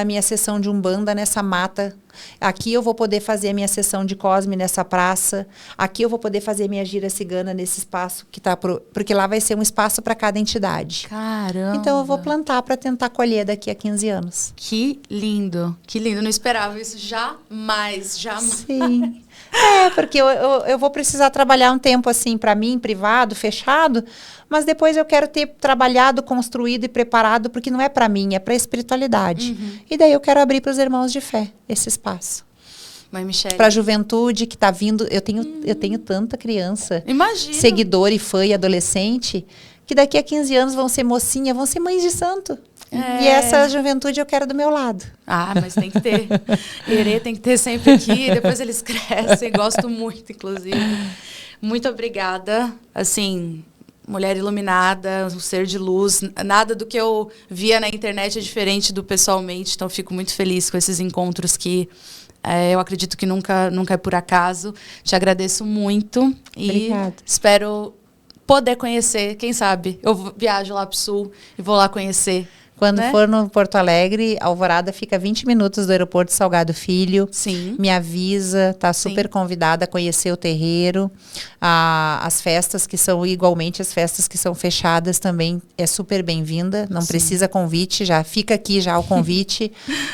minha sessão de umbanda nessa mata, aqui eu vou poder fazer a minha sessão de Cosme nessa praça, aqui eu vou poder fazer minha gira cigana nesse espaço que tá porque lá vai ser um espaço para cada entidade. Caramba! Então eu vou plantar para tentar colher daqui a 15 anos. Que lindo, não esperava isso jamais. Sim. Porque eu vou precisar trabalhar um tempo assim para mim, privado, fechado, mas depois eu quero ter trabalhado, construído e preparado, porque não é para mim, é para a espiritualidade. E daí eu quero abrir para os irmãos de fé esse espaço. Mãe Michele. Para a juventude que está vindo, eu tenho tanta criança, seguidor e fã e adolescente, que daqui a 15 anos vão ser mocinha, vão ser mães de santo. E essa juventude eu quero do meu lado. Mas tem que ter. Herê tem que ter sempre aqui, depois eles crescem. Gosto muito, inclusive. Muito obrigada. Assim, mulher iluminada, um ser de luz. Nada do que eu via na internet é diferente do pessoalmente. Então, fico muito feliz com esses encontros que eu acredito que nunca é por acaso. Te agradeço muito. Obrigada. E espero poder conhecer. Quem sabe? Eu viajo lá para o Sul e vou lá conhecer. Quando for no Porto Alegre, Alvorada fica 20 minutos do aeroporto Salgado Filho. Sim. Me avisa, tá super convidada a conhecer o terreiro. As festas que são, igualmente, as festas que são fechadas também é super bem-vinda. Não precisa convite, já fica aqui já o convite.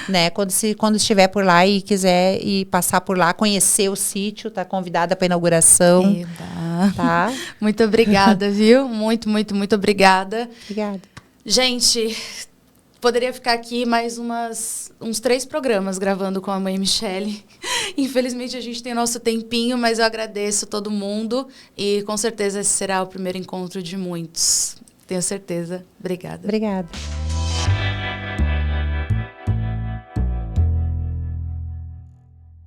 Né? Quando estiver por lá e quiser ir passar por lá, conhecer o sítio, tá convidada para a inauguração. Eba. Tá? Muito obrigada, viu? Muito, muito, muito obrigada. Obrigada. Gente, poderia ficar aqui mais uns 3 programas gravando com a mãe Michele. Infelizmente, a gente tem nosso tempinho, mas eu agradeço todo mundo. E, com certeza, esse será o primeiro encontro de muitos. Tenho certeza. Obrigada. Obrigada.